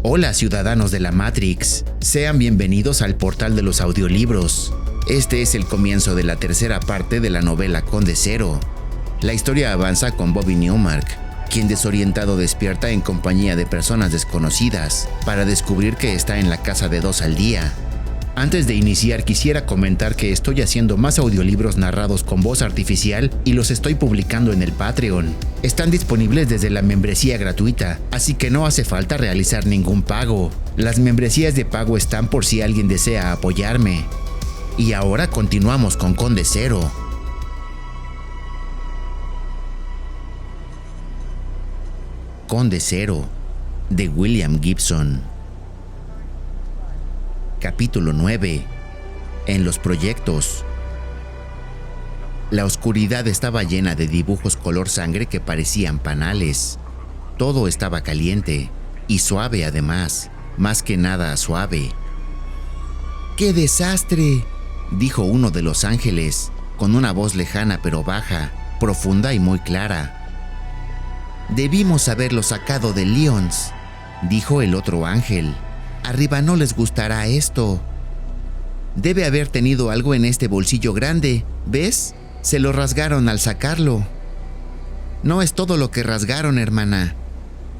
Hola ciudadanos de la Matrix, sean bienvenidos al portal de los audiolibros. Este es el comienzo de la tercera parte de la novela Conde Zero. La historia avanza con Bobby Newmark, quien desorientado despierta en compañía de personas desconocidas para descubrir que está en la casa de 2 al día. Antes de iniciar, quisiera comentar que estoy haciendo más audiolibros narrados con voz artificial y los estoy publicando en el Patreon. Están disponibles desde la membresía gratuita, así que no hace falta realizar ningún pago. Las membresías de pago están por si alguien desea apoyarme. Y ahora continuamos con Conde Zero. Conde Zero, de William Gibson. Capítulo 9. En los proyectos. La oscuridad estaba llena de dibujos color sangre que parecían panales. Todo estaba caliente y suave además, más que nada suave. ¡Qué desastre!, dijo uno de los ángeles, con una voz lejana pero baja, profunda y muy clara. Debimos haberlo sacado de Lyons, dijo el otro ángel. Arriba no les gustará esto. Debe haber tenido algo en este bolsillo grande, ¿ves? Se lo rasgaron al sacarlo. No es todo lo que rasgaron, hermana.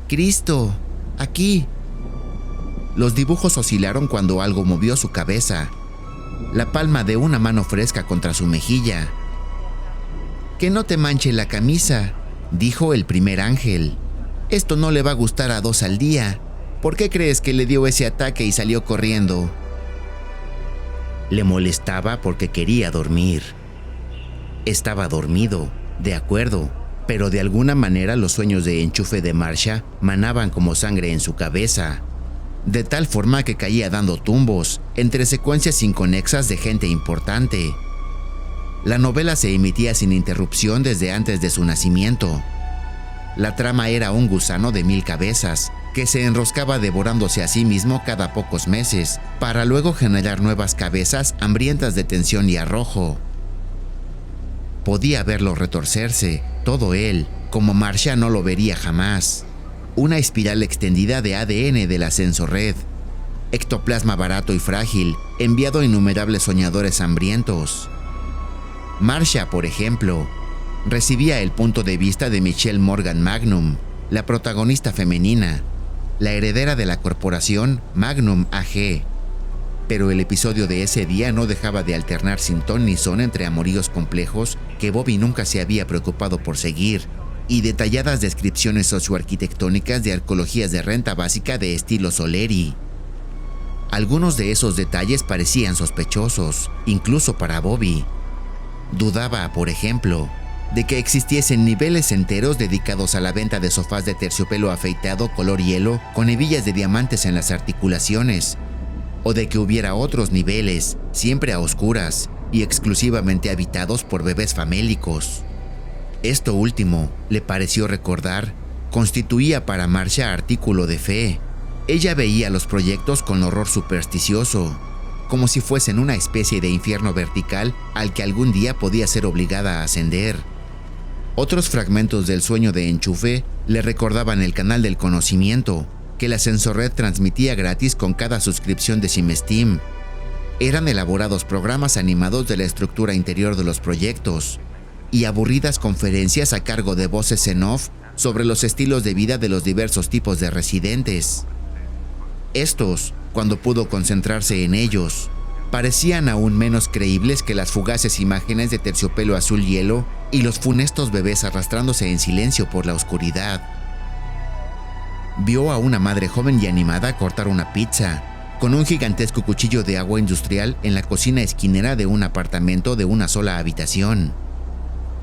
Cristo, aquí. Los dibujos oscilaron cuando algo movió su cabeza. La palma de una mano fresca contra su mejilla. Que no te manche la camisa, dijo el primer ángel. Esto no le va a gustar a 2 al día. ¿Por qué crees que le dio ese ataque y salió corriendo? Le molestaba porque quería dormir. Estaba dormido, de acuerdo, pero de alguna manera los sueños de enchufe de Marcia manaban como sangre en su cabeza, de tal forma que caía dando tumbos entre secuencias inconexas de gente importante. La novela se emitía sin interrupción desde antes de su nacimiento. La trama era un gusano de 1000 cabezas que se enroscaba devorándose a sí mismo cada pocos meses, para luego generar nuevas cabezas hambrientas de tensión y arrojo. Podía verlo retorcerse, todo él, como Marcia no lo vería jamás. Una espiral extendida de ADN de la Sensorred, ectoplasma barato y frágil, enviado a innumerables soñadores hambrientos. Marcia, por ejemplo, recibía el punto de vista de Michelle Morgan Magnum, la protagonista femenina, la heredera de la corporación Magnum AG. Pero el episodio de ese día no dejaba de alternar sin ton ni son entre amoríos complejos que Bobby nunca se había preocupado por seguir, y detalladas descripciones socioarquitectónicas de arqueologías de renta básica de estilo Soleri. Algunos de esos detalles parecían sospechosos, incluso para Bobby. Dudaba, por ejemplo, de que existiesen niveles enteros dedicados a la venta de sofás de terciopelo afeitado color hielo con hebillas de diamantes en las articulaciones, o de que hubiera otros niveles, siempre a oscuras y exclusivamente habitados por bebés famélicos. Esto último, le pareció recordar, constituía para Marcia artículo de fe. Ella veía los proyectos con horror supersticioso, como si fuesen una especie de infierno vertical al que algún día podía ser obligada a ascender. Otros fragmentos del sueño de enchufe le recordaban el canal del conocimiento que la Sensorred transmitía gratis con cada suscripción de SimSteam. Eran elaborados programas animados de la estructura interior de los proyectos y aburridas conferencias a cargo de voces en off sobre los estilos de vida de los diversos tipos de residentes. Estos, cuando pudo concentrarse en ellos, parecían aún menos creíbles que las fugaces imágenes de terciopelo azul hielo y los funestos bebés arrastrándose en silencio por la oscuridad. Vio a una madre joven y animada cortar una pizza con un gigantesco cuchillo de agua industrial en la cocina esquinera de un apartamento de una sola habitación.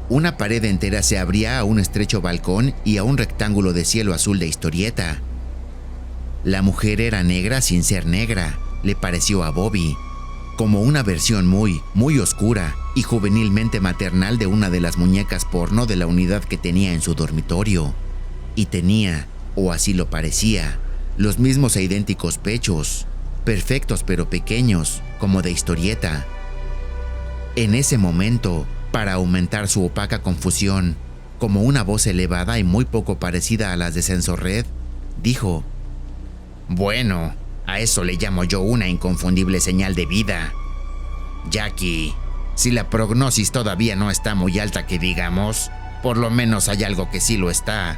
Una pared entera se abría a un estrecho balcón y a un rectángulo de cielo azul de historieta. La mujer era negra sin ser negra, le pareció a Bobby, como una versión muy oscura y juvenilmente maternal de una de las muñecas porno de la unidad que tenía en su dormitorio. Y tenía, o así lo parecía, los mismos e idénticos pechos, perfectos pero pequeños, como de historieta. En ese momento, para aumentar su opaca confusión, como una voz elevada y muy poco parecida a las de Sensorred, dijo: Bueno, a eso le llamo yo una inconfundible señal de vida. Jackie, si la prognosis todavía no está muy alta que digamos, por lo menos hay algo que sí lo está.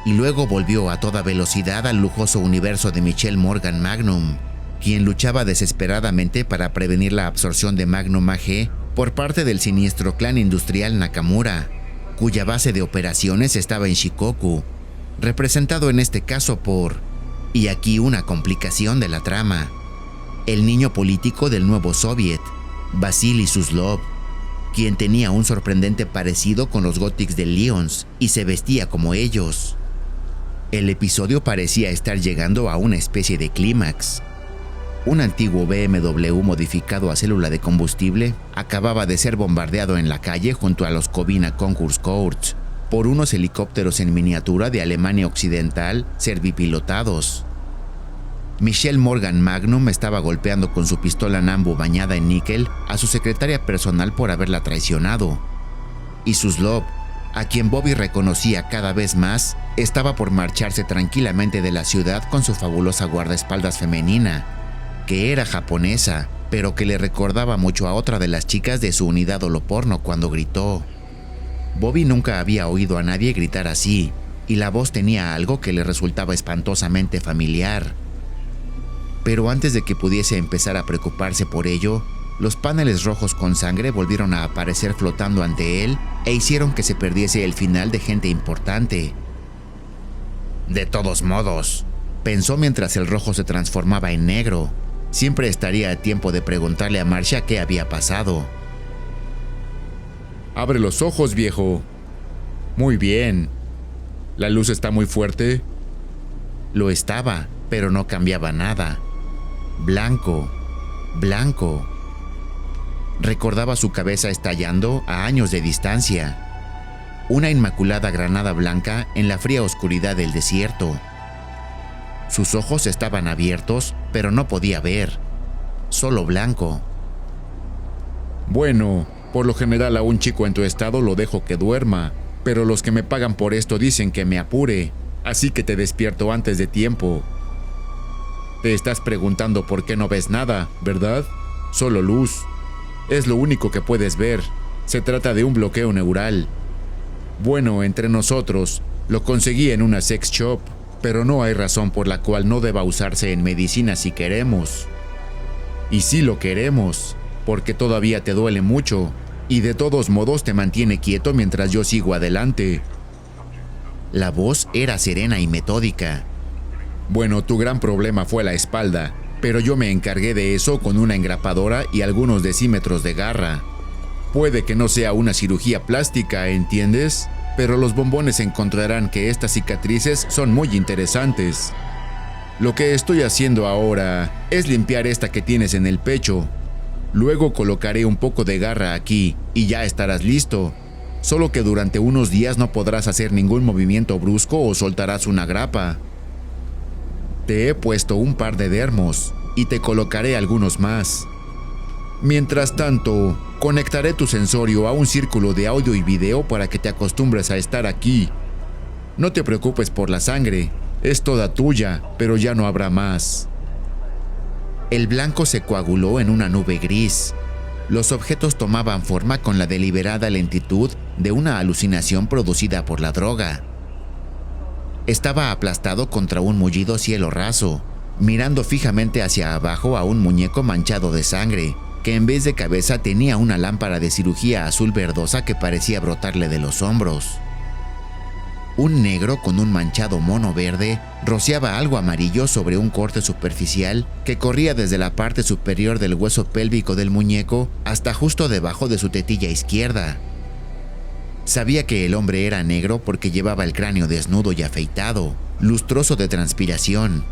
Y luego volvió a toda velocidad al lujoso universo de Michelle Morgan Magnum, quien luchaba desesperadamente para prevenir la absorción de Magnum AG por parte del siniestro clan industrial Nakamura, cuya base de operaciones estaba en Shikoku, representado en este caso por, y aquí una complicación de la trama, el niño político del nuevo soviet, Vasily Suslov, quien tenía un sorprendente parecido con los Gothics de Lions y se vestía como ellos. El episodio parecía estar llegando a una especie de clímax. Un antiguo BMW modificado a célula de combustible acababa de ser bombardeado en la calle junto a los Covina Concourse Courts por unos helicópteros en miniatura de Alemania Occidental servipilotados. Michelle Morgan Magnum estaba golpeando con su pistola Nambu bañada en níquel a su secretaria personal por haberla traicionado. Y Suslov, a quien Bobby reconocía cada vez más, estaba por marcharse tranquilamente de la ciudad con su fabulosa guardaespaldas femenina, que era japonesa, pero que le recordaba mucho a otra de las chicas de su unidad holoporno cuando gritó. Bobby nunca había oído a nadie gritar así, y la voz tenía algo que le resultaba espantosamente familiar. Pero antes de que pudiese empezar a preocuparse por ello, los paneles rojos con sangre volvieron a aparecer flotando ante él e hicieron que se perdiese el final de gente importante. De todos modos, pensó mientras el rojo se transformaba en negro, siempre estaría a tiempo de preguntarle a Marcia qué había pasado. Abre los ojos, viejo. Muy bien. ¿La luz está muy fuerte? Lo estaba, pero no cambiaba nada. Blanco, blanco. Recordaba su cabeza estallando a años de distancia. Una inmaculada granada blanca en la fría oscuridad del desierto. Sus ojos estaban abiertos, pero no podía ver. Solo blanco. Bueno, por lo general a un chico en tu estado lo dejo que duerma, pero los que me pagan por esto dicen que me apure, así que te despierto antes de tiempo. Te estás preguntando por qué no ves nada, ¿verdad? Solo luz. Es lo único que puedes ver. Se trata de un bloqueo neural. Bueno, entre nosotros, lo conseguí en una sex shop, pero no hay razón por la cual no deba usarse en medicina si queremos. Y sí lo queremos, porque todavía te duele mucho, y de todos modos te mantiene quieto mientras yo sigo adelante. La voz era serena y metódica. Bueno, tu gran problema fue la espalda, pero yo me encargué de eso con una engrapadora y algunos decímetros de garra. Puede que no sea una cirugía plástica, ¿entiendes? Pero los bombones encontrarán que estas cicatrices son muy interesantes. Lo que estoy haciendo ahora es limpiar esta que tienes en el pecho. Luego colocaré un poco de garra aquí y ya estarás listo. Solo que durante unos días no podrás hacer ningún movimiento brusco o soltarás una grapa. Te he puesto un par de dermos y te colocaré algunos más. Mientras tanto, conectaré tu sensorio a un círculo de audio y video para que te acostumbres a estar aquí. No te preocupes por la sangre, es toda tuya, pero ya no habrá más. El blanco se coaguló en una nube gris. Los objetos tomaban forma con la deliberada lentitud de una alucinación producida por la droga. Estaba aplastado contra un mullido cielo raso, mirando fijamente hacia abajo a un muñeco manchado de sangre, que en vez de cabeza tenía una lámpara de cirugía azul verdosa que parecía brotarle de los hombros. Un negro con un manchado mono verde rociaba algo amarillo sobre un corte superficial que corría desde la parte superior del hueso pélvico del muñeco hasta justo debajo de su tetilla izquierda. Sabía que el hombre era negro porque llevaba el cráneo desnudo y afeitado, lustroso de transpiración.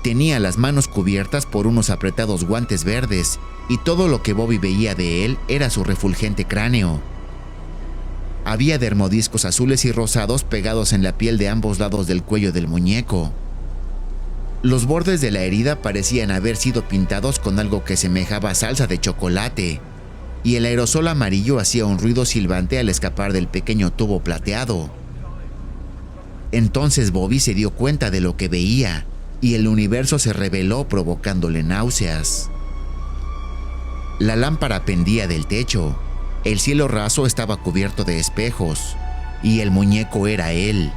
Tenía las manos cubiertas por unos apretados guantes verdes y todo lo que Bobby veía de él era su refulgente cráneo. Había dermodiscos azules y rosados pegados en la piel de ambos lados del cuello del muñeco. Los bordes de la herida parecían haber sido pintados con algo que semejaba salsa de chocolate, y el aerosol amarillo hacía un ruido silbante al escapar del pequeño tubo plateado. Entonces Bobby se dio cuenta de lo que veía. y el universo se reveló provocándole náuseas. La lámpara pendía del techo, el cielo raso estaba cubierto de espejos, y el muñeco era él.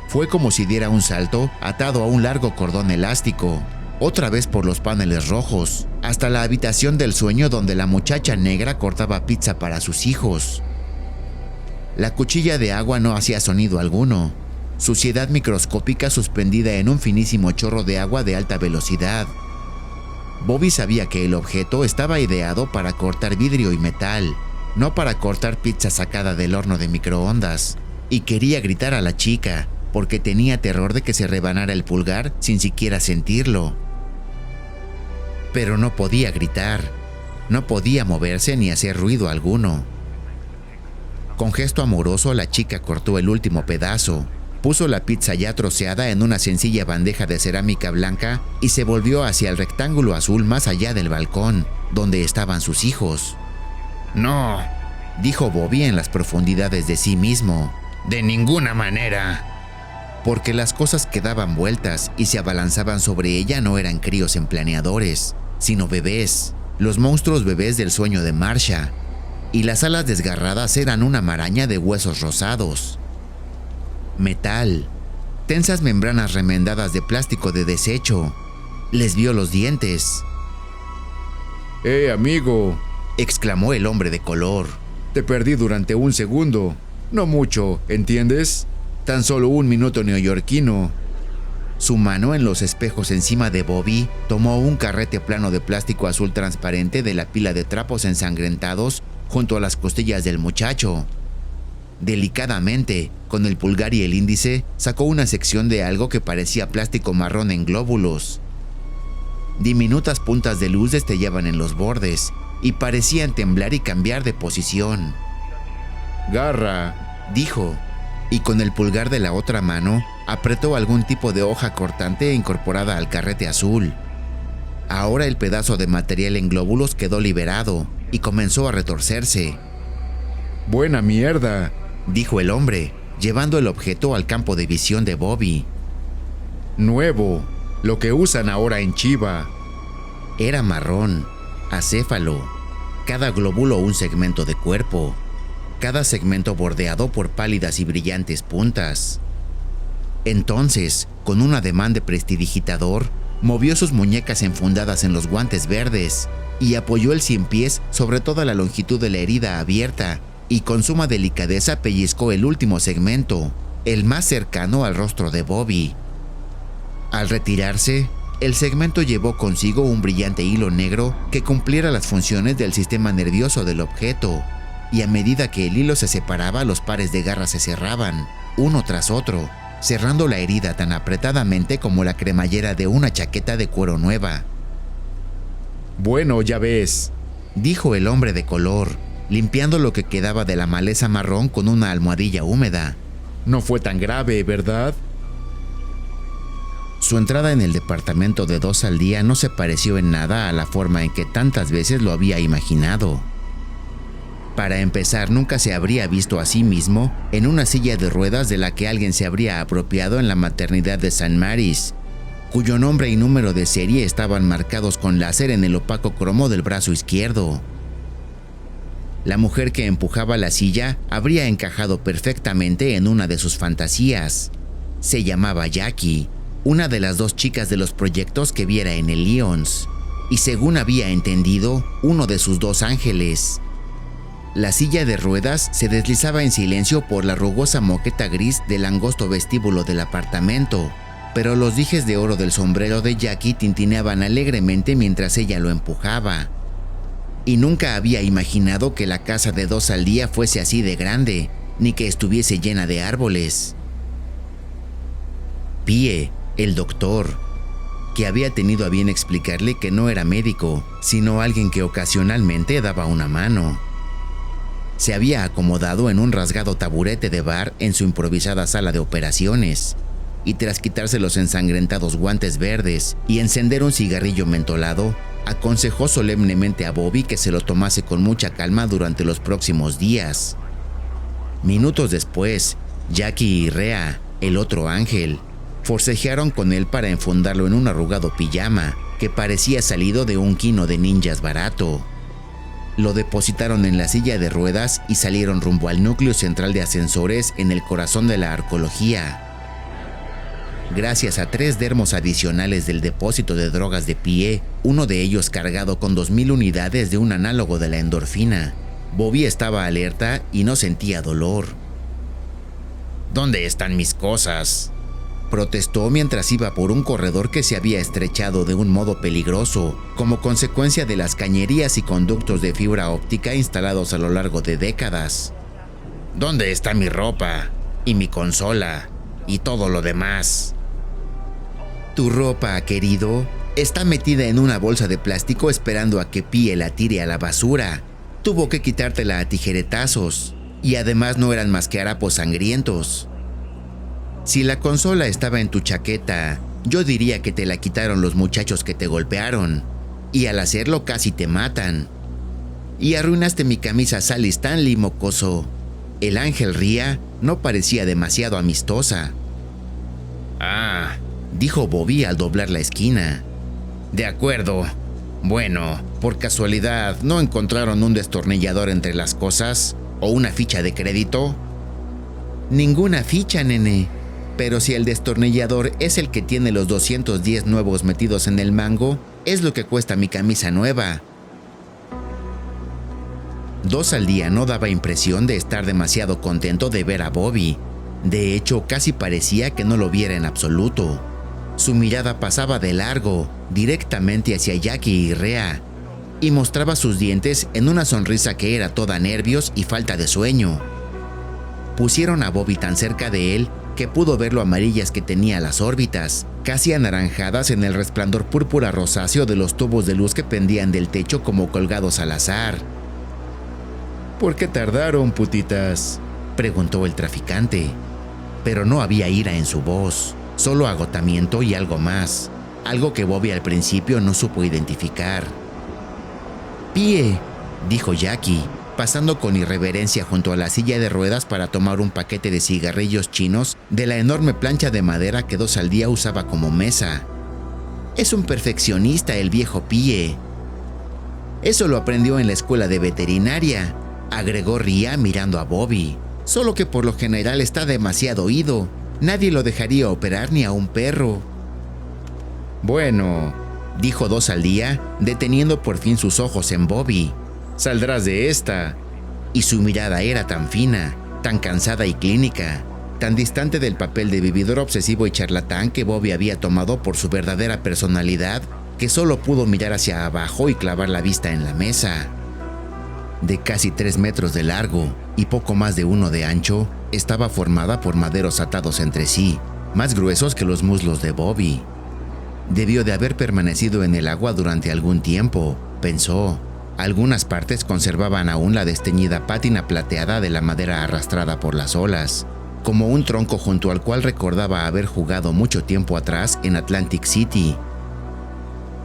Fue como si diera un salto atado a un largo cordón elástico, otra vez por los paneles rojos, hasta la habitación del sueño donde la muchacha negra cortaba pizza para sus hijos. La cuchilla de agua no hacía sonido alguno, suciedad microscópica suspendida en un finísimo chorro de agua de alta velocidad. Bobby sabía que el objeto estaba ideado para cortar vidrio y metal, no para cortar pizza sacada del horno de microondas, y quería gritar a la chica, porque tenía terror de que se rebanara el pulgar sin siquiera sentirlo. Pero no podía gritar, no podía moverse ni hacer ruido alguno. Con gesto amoroso, la chica cortó el último pedazo, puso la pizza ya troceada en una sencilla bandeja de cerámica blanca y se volvió hacia el rectángulo azul más allá del balcón, donde estaban sus hijos. «No», dijo Bobby en las profundidades de sí mismo, «de ninguna manera». Porque las cosas que daban vueltas y se abalanzaban sobre ella no eran críos en planeadores, sino bebés, los monstruos bebés del sueño de Marcia, y las alas desgarradas eran una maraña de huesos rosados. Metal, tensas membranas remendadas de plástico de desecho. Les vio los dientes. Amigo», exclamó el hombre de color. «Te perdí durante un segundo. No mucho, ¿entiendes? Tan solo un minuto neoyorquino». Su mano en los espejos encima de Bobby tomó un carrete plano de plástico azul transparente de la pila de trapos ensangrentados junto a las costillas del muchacho. Delicadamente, con el pulgar y el índice, sacó una sección de algo que parecía plástico marrón en glóbulos. Diminutas puntas de luz destellaban en los bordes y parecían temblar y cambiar de posición. «Garra», dijo, y con el pulgar de la otra mano apretó algún tipo de hoja cortante incorporada al carrete azul. Ahora el pedazo de material en glóbulos quedó liberado y comenzó a retorcerse. «Buena mierda», dijo el hombre, llevando el objeto al campo de visión de Bobby. «Nuevo, lo que usan ahora en Chiva». Era marrón, acéfalo, cada glóbulo un segmento de cuerpo, cada segmento bordeado por pálidas y brillantes puntas. Entonces, con un ademán de prestidigitador, movió sus muñecas enfundadas en los guantes verdes y apoyó el ciempiés sobre toda la longitud de la herida abierta y con suma delicadeza pellizcó el último segmento, el más cercano al rostro de Bobby. Al retirarse, el segmento llevó consigo un brillante hilo negro que cumpliera las funciones del sistema nervioso del objeto, y a medida que el hilo se separaba, los pares de garras se cerraban, uno tras otro, cerrando la herida tan apretadamente como la cremallera de una chaqueta de cuero nueva. «Bueno, ya ves», dijo el hombre de color, limpiando lo que quedaba de la maleza marrón con una almohadilla húmeda. «No fue tan grave, ¿verdad?» Su entrada en el departamento de 2 al día no se pareció en nada a la forma en que tantas veces lo había imaginado. Para empezar, nunca se habría visto a sí mismo en una silla de ruedas de la que alguien se habría apropiado en la maternidad de St. Mary's, cuyo nombre y número de serie estaban marcados con láser en el opaco cromo del brazo izquierdo. La mujer que empujaba la silla habría encajado perfectamente en una de sus fantasías. Se llamaba Jackie, una de las 2 chicas de los proyectos que viera en el Lyons, y según había entendido, uno de sus 2 ángeles. La silla de ruedas se deslizaba en silencio por la rugosa moqueta gris del angosto vestíbulo del apartamento, pero los dijes de oro del sombrero de Jackie tintineaban alegremente mientras ella lo empujaba. Y nunca había imaginado que la casa de 2 al día fuese así de grande, ni que estuviese llena de árboles. Pie, el doctor, que había tenido a bien explicarle que no era médico, sino alguien que ocasionalmente daba una mano. Se había acomodado en un rasgado taburete de bar en su improvisada sala de operaciones, y tras quitarse los ensangrentados guantes verdes y encender un cigarrillo mentolado, aconsejó solemnemente a Bobby que se lo tomase con mucha calma durante los próximos días. Minutos después, Jackie y Rhea, el otro ángel, Forcejearon con él para enfundarlo en un arrugado pijama que parecía salido de un kino de ninjas barato. Lo depositaron en la silla de ruedas y salieron rumbo al núcleo central de ascensores en el corazón de la arqueología. Gracias a 3 dermos adicionales del depósito de drogas de pie, uno de ellos cargado con 2000 unidades de un análogo de la endorfina, Bobby estaba alerta y no sentía dolor. ¿Dónde están mis cosas?, protestó mientras iba por un corredor que se había estrechado de un modo peligroso, como consecuencia de las cañerías y conductos de fibra óptica instalados a lo largo de décadas. ¿Dónde está mi ropa? Y mi consola. Y todo lo demás. Tu ropa, querido, está metida en una bolsa de plástico esperando a que Pie la tire a la basura. Tuvo que quitártela a tijeretazos, y además no eran más que harapos sangrientos. Si la consola estaba en tu chaqueta, yo diría que te la quitaron los muchachos que te golpearon, y al hacerlo casi te matan. Y arruinaste mi camisa Sally Stanley, mocoso. El ángel Ría no parecía demasiado amistosa. Ah, dijo Bobby al doblar la esquina. De acuerdo. Bueno, por casualidad, ¿no encontraron un destornillador entre las cosas? ¿O una ficha de crédito? Ninguna ficha, nene. Pero si el destornillador es el que tiene los 210 nuevos metidos en el mango, es lo que cuesta mi camisa nueva. 2 al día no daba impresión de estar demasiado contento de ver a Bobby. De hecho, casi parecía que no lo viera en absoluto. Su mirada pasaba de largo, directamente hacia Jackie y Rea, y mostraba sus dientes en una sonrisa que era toda nervios y falta de sueño. Pusieron a Bobby tan cerca de él que pudo ver lo amarillas que tenía las órbitas, casi anaranjadas en el resplandor púrpura rosáceo de los tubos de luz que pendían del techo como colgados al azar. ¿Por qué tardaron, putitas?, preguntó el traficante. Pero no había ira en su voz, solo agotamiento y algo más, algo que Bobby al principio no supo identificar. «Pie», dijo Jackie, pasando con irreverencia junto a la silla de ruedas para tomar un paquete de cigarrillos chinos de la enorme plancha de madera que 2 al día usaba como mesa. «Es un perfeccionista el viejo Pie. Eso lo aprendió en la escuela de veterinaria», agregó Ría mirando a Bobby. «Solo que por lo general está demasiado oído. Nadie lo dejaría operar ni a un perro». «Bueno», dijo 2 al día, deteniendo por fin sus ojos en Bobby. «Saldrás de esta». Y su mirada era tan fina, tan cansada y clínica, tan distante del papel de vividor obsesivo y charlatán que Bobby había tomado por su verdadera personalidad, que solo pudo mirar hacia abajo y clavar la vista en la mesa. De casi 3 metros de largo y poco más de 1 de ancho, estaba formada por maderos atados entre sí, más gruesos que los muslos de Bobby. Debió de haber permanecido en el agua durante algún tiempo, pensó. Algunas partes conservaban aún la desteñida pátina plateada de la madera arrastrada por las olas, como un tronco junto al cual recordaba haber jugado mucho tiempo atrás en Atlantic City.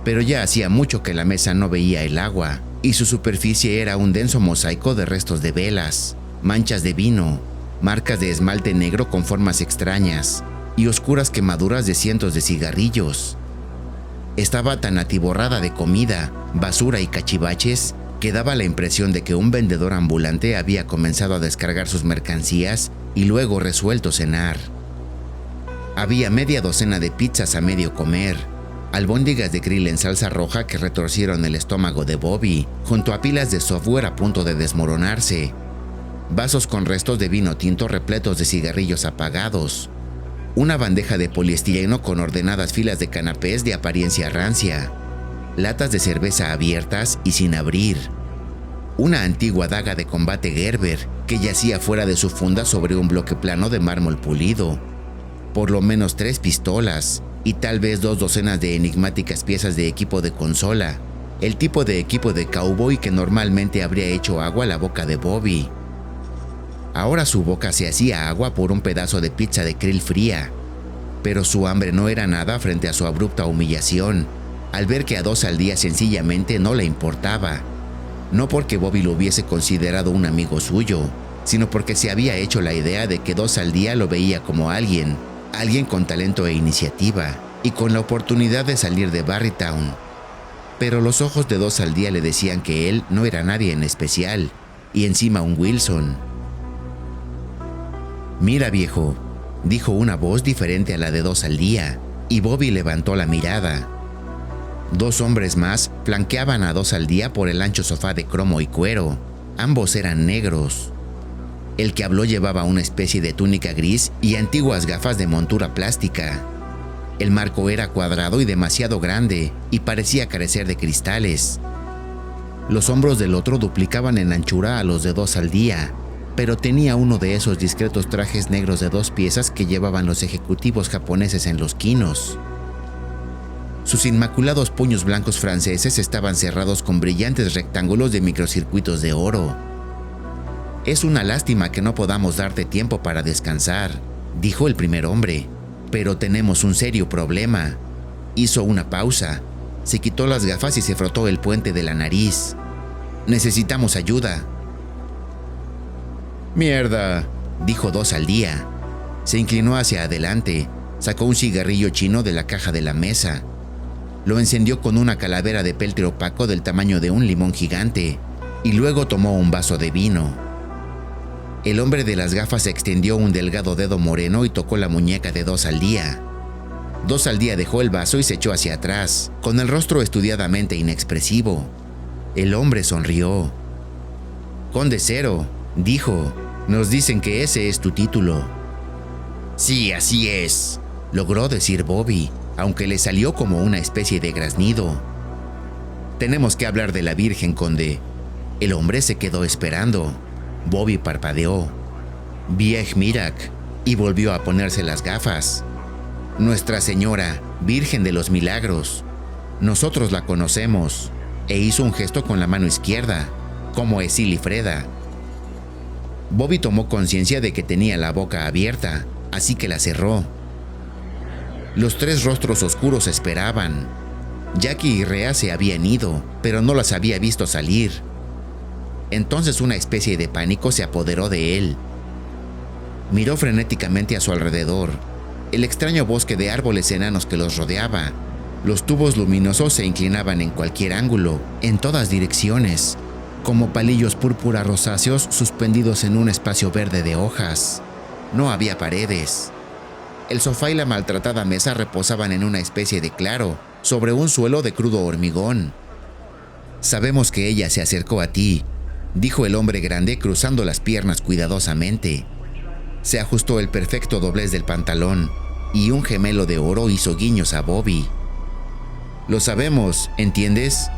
Pero ya hacía mucho que la mesa no veía el agua, y su superficie era un denso mosaico de restos de velas, manchas de vino, marcas de esmalte negro con formas extrañas, y oscuras quemaduras de cientos de cigarrillos. Estaba tan atiborrada de comida, basura y cachivaches que daba la impresión de que un vendedor ambulante había comenzado a descargar sus mercancías y luego resuelto cenar. Había media docena de pizzas a medio comer, albóndigas de grill en salsa roja que retorcieron el estómago de Bobby, junto a pilas de software a punto de desmoronarse, vasos con restos de vino tinto repletos de cigarrillos apagados, una bandeja de poliestireno con ordenadas filas de canapés de apariencia rancia, latas de cerveza abiertas y sin abrir, una antigua daga de combate Gerber que yacía fuera de su funda sobre un bloque plano de mármol pulido, por lo menos 3 pistolas y tal vez 2 docenas de enigmáticas piezas de equipo de consola, el tipo de equipo de cowboy que normalmente habría hecho agua a la boca de Bobby. Ahora su boca se hacía agua por un pedazo de pizza de krill fría, pero su hambre no era nada frente a su abrupta humillación, al ver que a 2 al día sencillamente no le importaba. No porque Bobby lo hubiese considerado un amigo suyo, sino porque se había hecho la idea de que 2 al día lo veía como alguien, alguien con talento e iniciativa y con la oportunidad de salir de Barrytown. Pero los ojos de Dos al Día le decían que él no era nadie en especial, y encima un Wilson. «Mira, viejo», dijo una voz diferente a la de Dos al Día, y Bobby levantó la mirada. Dos hombres más flanqueaban a Dos al Día por el ancho sofá de cromo y cuero. Ambos eran negros. El que habló llevaba una especie de túnica gris y antiguas gafas de montura plástica. El marco era cuadrado y demasiado grande, y parecía carecer de cristales. Los hombros del otro duplicaban en anchura a los de Dos al Día, pero tenía uno de esos discretos trajes negros de 2 piezas que llevaban los ejecutivos japoneses en los quinos. Sus inmaculados puños blancos franceses estaban cerrados con brillantes rectángulos de microcircuitos de oro. «Es una lástima que no podamos darte tiempo para descansar», dijo el primer hombre, «pero tenemos un serio problema». Hizo una pausa, se quitó las gafas y se frotó el puente de la nariz. «Necesitamos ayuda». «Mierda», dijo Dos al Día. Se inclinó hacia adelante, sacó un cigarrillo chino de la caja de la mesa. Lo encendió con una calavera de peltre opaco del tamaño de un limón gigante, y luego tomó un vaso de vino. El hombre de las gafas extendió un delgado dedo moreno y tocó la muñeca de Dos al Día. Dos al Día dejó el vaso y se echó hacia atrás, con el rostro estudiadamente inexpresivo. El hombre sonrió. «Conde Zero», dijo, «nos dicen que ese es tu título». «Sí, así es», logró decir Bobby, aunque le salió como una especie de graznido. «Tenemos que hablar de la Virgen, conde». El hombre se quedó esperando. Bobby parpadeó. «Viej Mirak», y volvió a ponerse las gafas. «Nuestra Señora, Virgen de los Milagros. Nosotros la conocemos», e hizo un gesto con la mano izquierda, como Esilifreda. Bobby tomó conciencia de que tenía la boca abierta, así que la cerró. Los 3 rostros oscuros esperaban. Jackie y Rhea se habían ido, pero no las había visto salir. Entonces una especie de pánico se apoderó de él. Miró frenéticamente a su alrededor, el extraño bosque de árboles enanos que los rodeaba. Los tubos luminosos se inclinaban en cualquier ángulo, en todas direcciones, como palillos púrpura rosáceos suspendidos en un espacio verde de hojas. No había paredes. El sofá y la maltratada mesa reposaban en una especie de claro, sobre un suelo de crudo hormigón. «Sabemos que ella se acercó a ti», dijo el hombre grande cruzando las piernas cuidadosamente. Se ajustó el perfecto doblez del pantalón, y un gemelo de oro hizo guiños a Bobby. «Lo sabemos, ¿entiendes?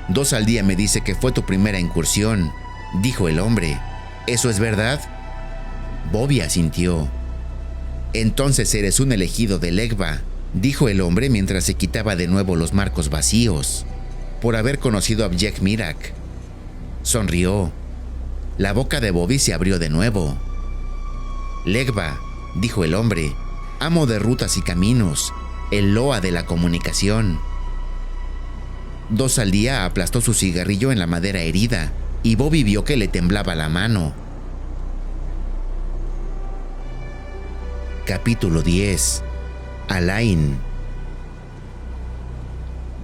Dos al Día me dice que fue tu primera incursión», dijo el hombre. «¿Eso es verdad?» Bobby asintió. «Entonces eres un elegido de Legba», dijo el hombre mientras se quitaba de nuevo los marcos vacíos, «por haber conocido a Viej Mirak». Sonrió. La boca de Bobby se abrió de nuevo. «Legba», dijo el hombre, «amo de rutas y caminos, el loa de la comunicación». Dos al Día aplastó su cigarrillo en la madera herida, y Bobby vio que le temblaba la mano. Capítulo 10. Alain.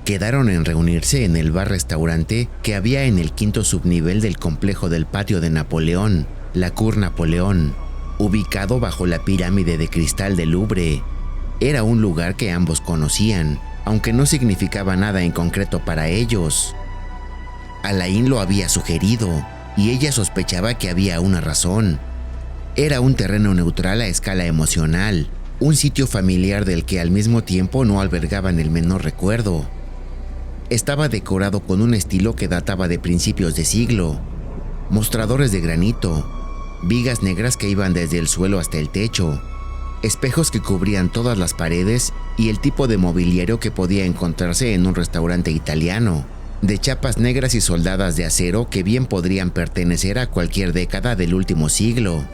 Quedaron en reunirse en el bar-restaurante que había en el 5º subnivel del complejo del patio de Napoleón, la Cour Napoleón, ubicado bajo la pirámide de cristal del Louvre. Era un lugar que ambos conocían, aunque no significaba nada en concreto para ellos. Alain lo había sugerido, y ella sospechaba que había una razón. Era un terreno neutral a escala emocional, un sitio familiar del que al mismo tiempo no albergaban el menor recuerdo. Estaba decorado con un estilo que databa de principios de siglo. Mostradores de granito, vigas negras que iban desde el suelo hasta el techo, espejos que cubrían todas las paredes y el tipo de mobiliario que podía encontrarse en un restaurante italiano, de chapas negras y soldadas de acero que bien podrían pertenecer a cualquier década del último siglo.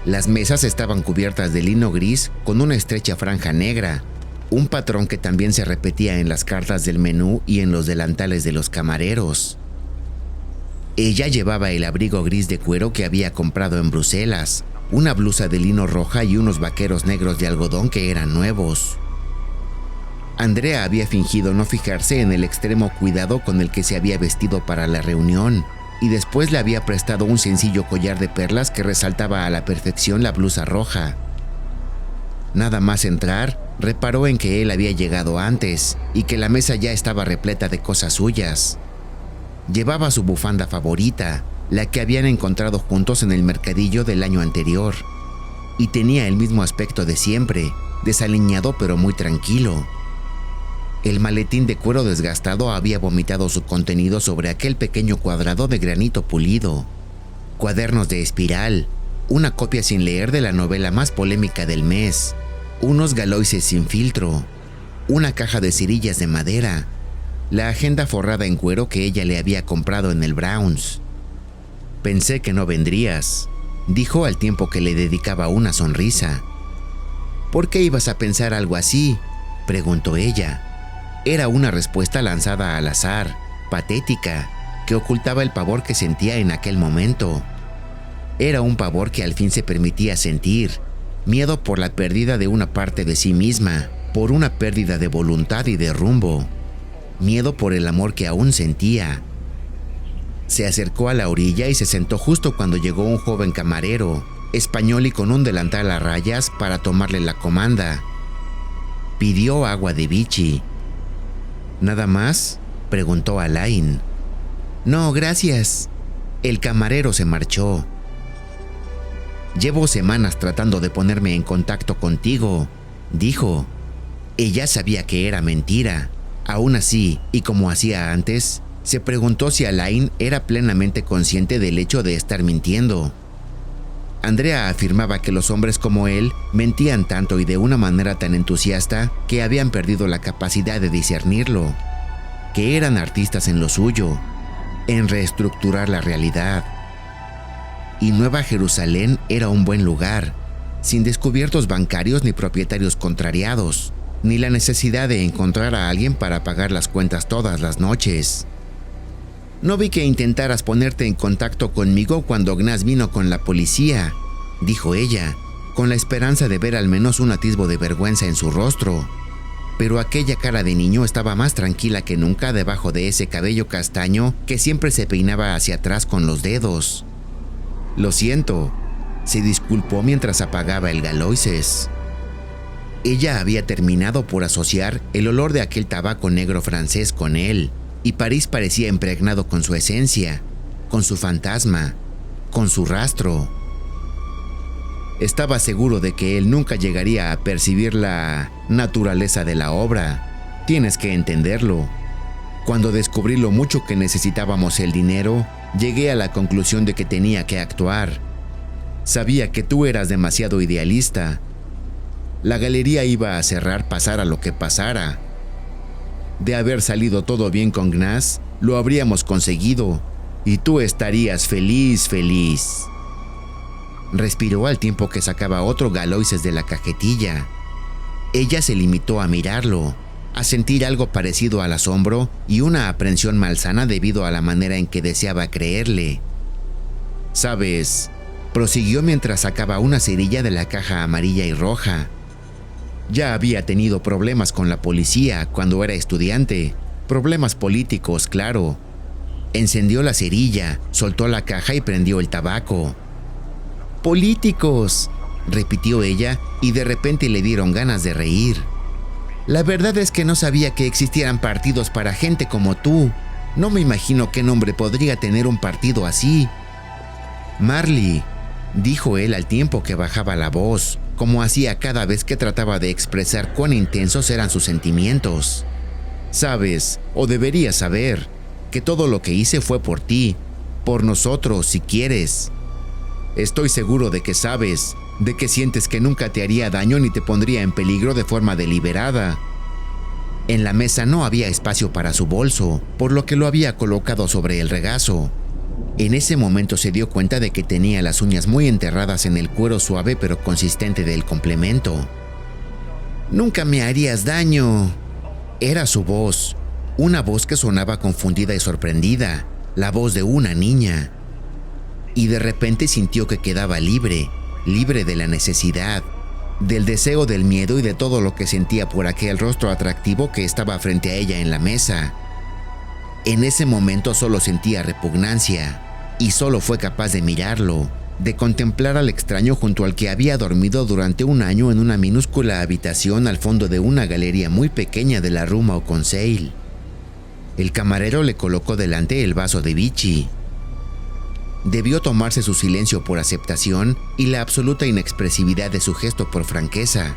Las mesas estaban cubiertas de lino gris con una estrecha franja negra, un patrón que también se repetía en las cartas del menú y en los delantales de los camareros. Ella llevaba el abrigo gris de cuero que había comprado en Bruselas, una blusa de lino roja y unos vaqueros negros de algodón que eran nuevos. Andrea había fingido no fijarse en el extremo cuidado con el que se había vestido para la reunión, y después le había prestado un sencillo collar de perlas que resaltaba a la perfección la blusa roja. Nada más entrar, reparó en que él había llegado antes y que la mesa ya estaba repleta de cosas suyas. Llevaba su bufanda favorita, la que habían encontrado juntos en el mercadillo del año anterior, y tenía el mismo aspecto de siempre, desaliñado pero muy tranquilo. El maletín de cuero desgastado había vomitado su contenido sobre aquel pequeño cuadrado de granito pulido. Cuadernos de espiral, una copia sin leer de la novela más polémica del mes, unos galoises sin filtro, una caja de cerillas de madera, la agenda forrada en cuero que ella le había comprado en el Browns. «Pensé que no vendrías», dijo al tiempo que le dedicaba una sonrisa. «¿Por qué ibas a pensar algo así?», preguntó ella. Era una respuesta lanzada al azar, patética, que ocultaba el pavor que sentía en aquel momento. Era un pavor que al fin se permitía sentir, miedo por la pérdida de una parte de sí misma, por una pérdida de voluntad y de rumbo, miedo por el amor que aún sentía. Se acercó a la orilla y se sentó justo cuando llegó un joven camarero, español y con un delantal a rayas para tomarle la comanda. Pidió agua de Vichy. ¿Nada más?, preguntó Alain. «No, gracias». El camarero se marchó. «Llevo semanas tratando de ponerme en contacto contigo», dijo. Ella sabía que era mentira. Aún así, y como hacía antes, se preguntó si Alain era plenamente consciente del hecho de estar mintiendo. Andrea afirmaba que los hombres como él mentían tanto y de una manera tan entusiasta que habían perdido la capacidad de discernirlo, que eran artistas en lo suyo, en reestructurar la realidad. Y Nueva Jerusalén era un buen lugar, sin descubiertos bancarios ni propietarios contrariados, ni la necesidad de encontrar a alguien para pagar las cuentas todas las noches. «No vi que intentaras ponerte en contacto conmigo cuando Gnaz vino con la policía», dijo ella, con la esperanza de ver al menos un atisbo de vergüenza en su rostro. Pero aquella cara de niño estaba más tranquila que nunca debajo de ese cabello castaño que siempre se peinaba hacia atrás con los dedos. «Lo siento», se disculpó mientras apagaba el galoises. Ella había terminado por asociar el olor de aquel tabaco negro francés con él, y París parecía impregnado con su esencia, con su fantasma, con su rastro. Estaba seguro de que él nunca llegaría a percibir la naturaleza de la obra. Tienes que entenderlo. Cuando descubrí lo mucho que necesitábamos el dinero, llegué a la conclusión de que tenía que actuar. Sabía que tú eras demasiado idealista. La galería iba a cerrar pasara lo que pasara. De haber salido todo bien con Gnaz, lo habríamos conseguido, y tú estarías feliz, feliz. Respiró al tiempo que sacaba otro galoises de la cajetilla. Ella se limitó a mirarlo, a sentir algo parecido al asombro y una aprensión malsana debido a la manera en que deseaba creerle. «Sabes», prosiguió mientras sacaba una cerilla de la caja amarilla y roja. «Ya había tenido problemas con la policía cuando era estudiante, problemas políticos, claro». Encendió la cerilla, soltó la caja y prendió el tabaco. «Políticos», repitió ella, y de repente le dieron ganas de reír. «La verdad es que no sabía que existieran partidos para gente como tú. No me imagino qué nombre podría tener un partido así». «Marley», dijo él al tiempo que bajaba la voz, como hacía cada vez que trataba de expresar cuán intensos eran sus sentimientos. «Sabes, o deberías saber, que todo lo que hice fue por ti, por nosotros, si quieres. Estoy seguro de que sabes, de que sientes que nunca te haría daño ni te pondría en peligro de forma deliberada». En la mesa no había espacio para su bolso, por lo que lo había colocado sobre el regazo. En ese momento se dio cuenta de que tenía las uñas muy enterradas en el cuero suave pero consistente del complemento. «Nunca me harías daño». Era su voz, una voz que sonaba confundida y sorprendida, la voz de una niña. Y de repente sintió que quedaba libre, libre de la necesidad, del deseo, del miedo y de todo lo que sentía por aquel rostro atractivo que estaba frente a ella en la mesa. En ese momento solo sentía repugnancia y solo fue capaz de mirarlo, de contemplar al extraño junto al que había dormido durante un año en una minúscula habitación al fondo de una galería muy pequeña de la Rue Mauconseil. El camarero le colocó delante el vaso de Vichy. Debió tomarse su silencio por aceptación y la absoluta inexpresividad de su gesto por franqueza.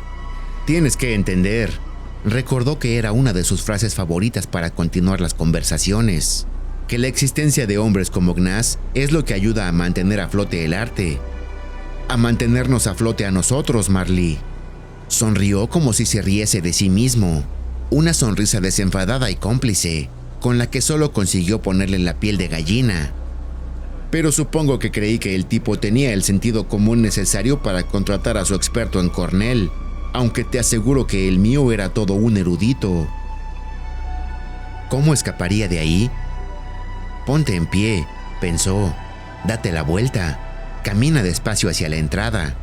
«Tienes que entender», recordó que era una de sus frases favoritas para continuar las conversaciones, que la existencia de hombres como Gnas es lo que ayuda a mantener a flote el arte, a mantenernos a flote a nosotros, Marly. Sonrió como si se riese de sí mismo, una sonrisa desenfadada y cómplice, con la que solo consiguió ponerle la piel de gallina. «Pero supongo que creí que el tipo tenía el sentido común necesario para contratar a su experto en Cornell, aunque te aseguro que el mío era todo un erudito». ¿Cómo escaparía de ahí? Ponte en pie, pensó. Date la vuelta. Camina despacio hacia la entrada.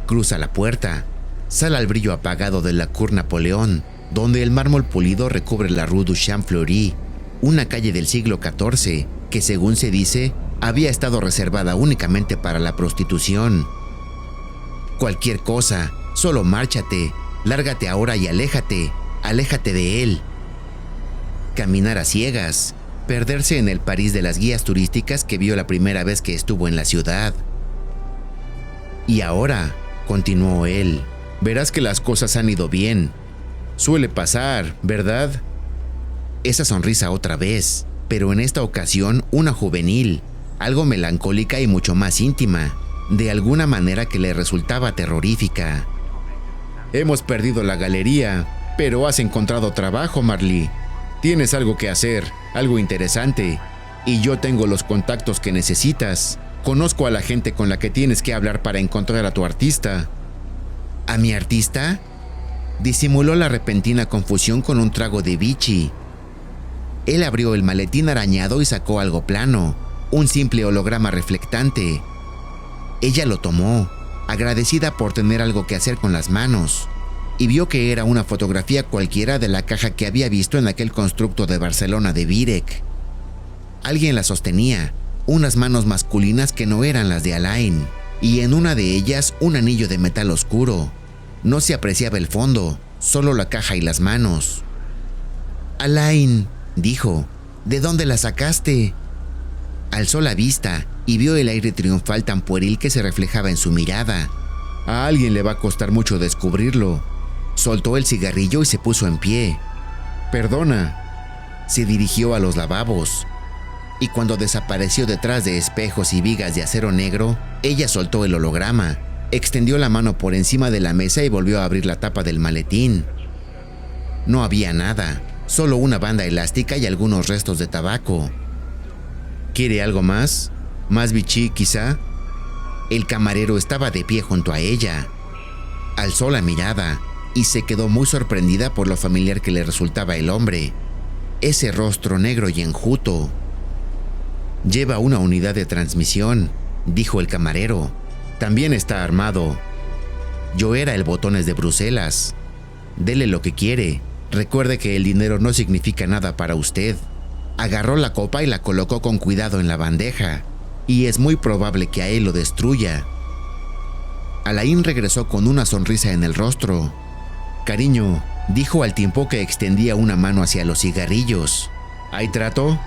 Cruza la puerta. Sal al brillo apagado de la Cour Napoleón, donde el mármol pulido recubre la Rue du Champ-Fleury, una calle del siglo XIV que, según se dice, había estado reservada únicamente para la prostitución. Cualquier cosa, solo márchate, lárgate ahora y aléjate de él. Caminar a ciegas, perderse en el París de las guías turísticas que vio la primera vez que estuvo en la ciudad. «Y ahora», continuó él, «verás que las cosas han ido bien. Suele pasar, ¿verdad?». Esa sonrisa otra vez, pero en esta ocasión una juvenil, algo melancólica y mucho más íntima, de alguna manera que le resultaba terrorífica. «Hemos perdido la galería, pero has encontrado trabajo, Marly. Tienes algo que hacer, algo interesante, y yo tengo los contactos que necesitas. Conozco a la gente con la que tienes que hablar para encontrar a tu artista». «¿A mi artista?», disimuló la repentina confusión con un trago de Vichy. Él abrió el maletín arañado y sacó algo plano, un simple holograma reflectante. Ella lo tomó, agradecida por tener algo que hacer con las manos, y vio que era una fotografía cualquiera de la caja que había visto en aquel constructo de Barcelona de Vírec. Alguien la sostenía, unas manos masculinas que no eran las de Alain, y en una de ellas un anillo de metal oscuro. No se apreciaba el fondo, solo la caja y las manos. «Alain», dijo, «¿de dónde la sacaste?». Alzó la vista y vio el aire triunfal tan pueril que se reflejaba en su mirada. «A alguien le va a costar mucho descubrirlo». Soltó el cigarrillo y se puso en pie. «Perdona». Se dirigió a los lavabos, y cuando desapareció detrás de espejos y vigas de acero negro, ella soltó el holograma, extendió la mano por encima de la mesa y volvió a abrir la tapa del maletín. No había nada, solo una banda elástica y algunos restos de tabaco. «¿Quiere algo más? ¿Más Vichy, quizá?». El camarero estaba de pie junto a ella. Alzó la mirada y se quedó muy sorprendida por lo familiar que le resultaba el hombre. Ese rostro negro y enjuto. «Lleva una unidad de transmisión», dijo el camarero. «También está armado. Yo era el Botones de Bruselas. Dele lo que quiere. Recuerde que el dinero no significa nada para usted». Agarró la copa y la colocó con cuidado en la bandeja, y es muy probable que a él lo destruya. Alain regresó con una sonrisa en el rostro. «Cariño», dijo al tiempo que extendía una mano hacia los cigarrillos. «¿Hay trato?».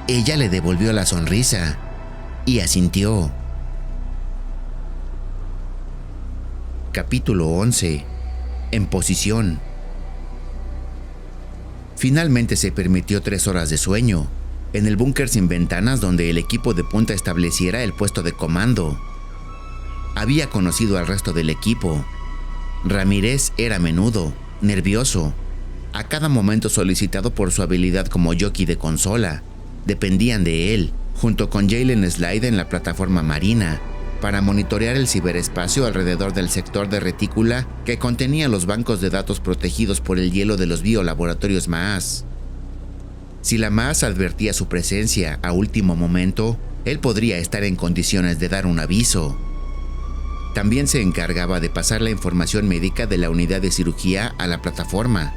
Ella le devolvió la sonrisa y asintió. Capítulo 11. En posición. Finalmente se permitió 3 horas de sueño, en el búnker sin ventanas donde el equipo de punta estableciera el puesto de comando. Había conocido al resto del equipo. Ramírez era menudo, nervioso, a cada momento solicitado por su habilidad como jockey de consola. Dependían de él, junto con Jalen Slide en la plataforma marina, para monitorear el ciberespacio alrededor del sector de retícula que contenía los bancos de datos protegidos por el hielo de los biolaboratorios Maas. Si la Maas advertía su presencia a último momento, él podría estar en condiciones de dar un aviso. También se encargaba de pasar la información médica de la unidad de cirugía a la plataforma.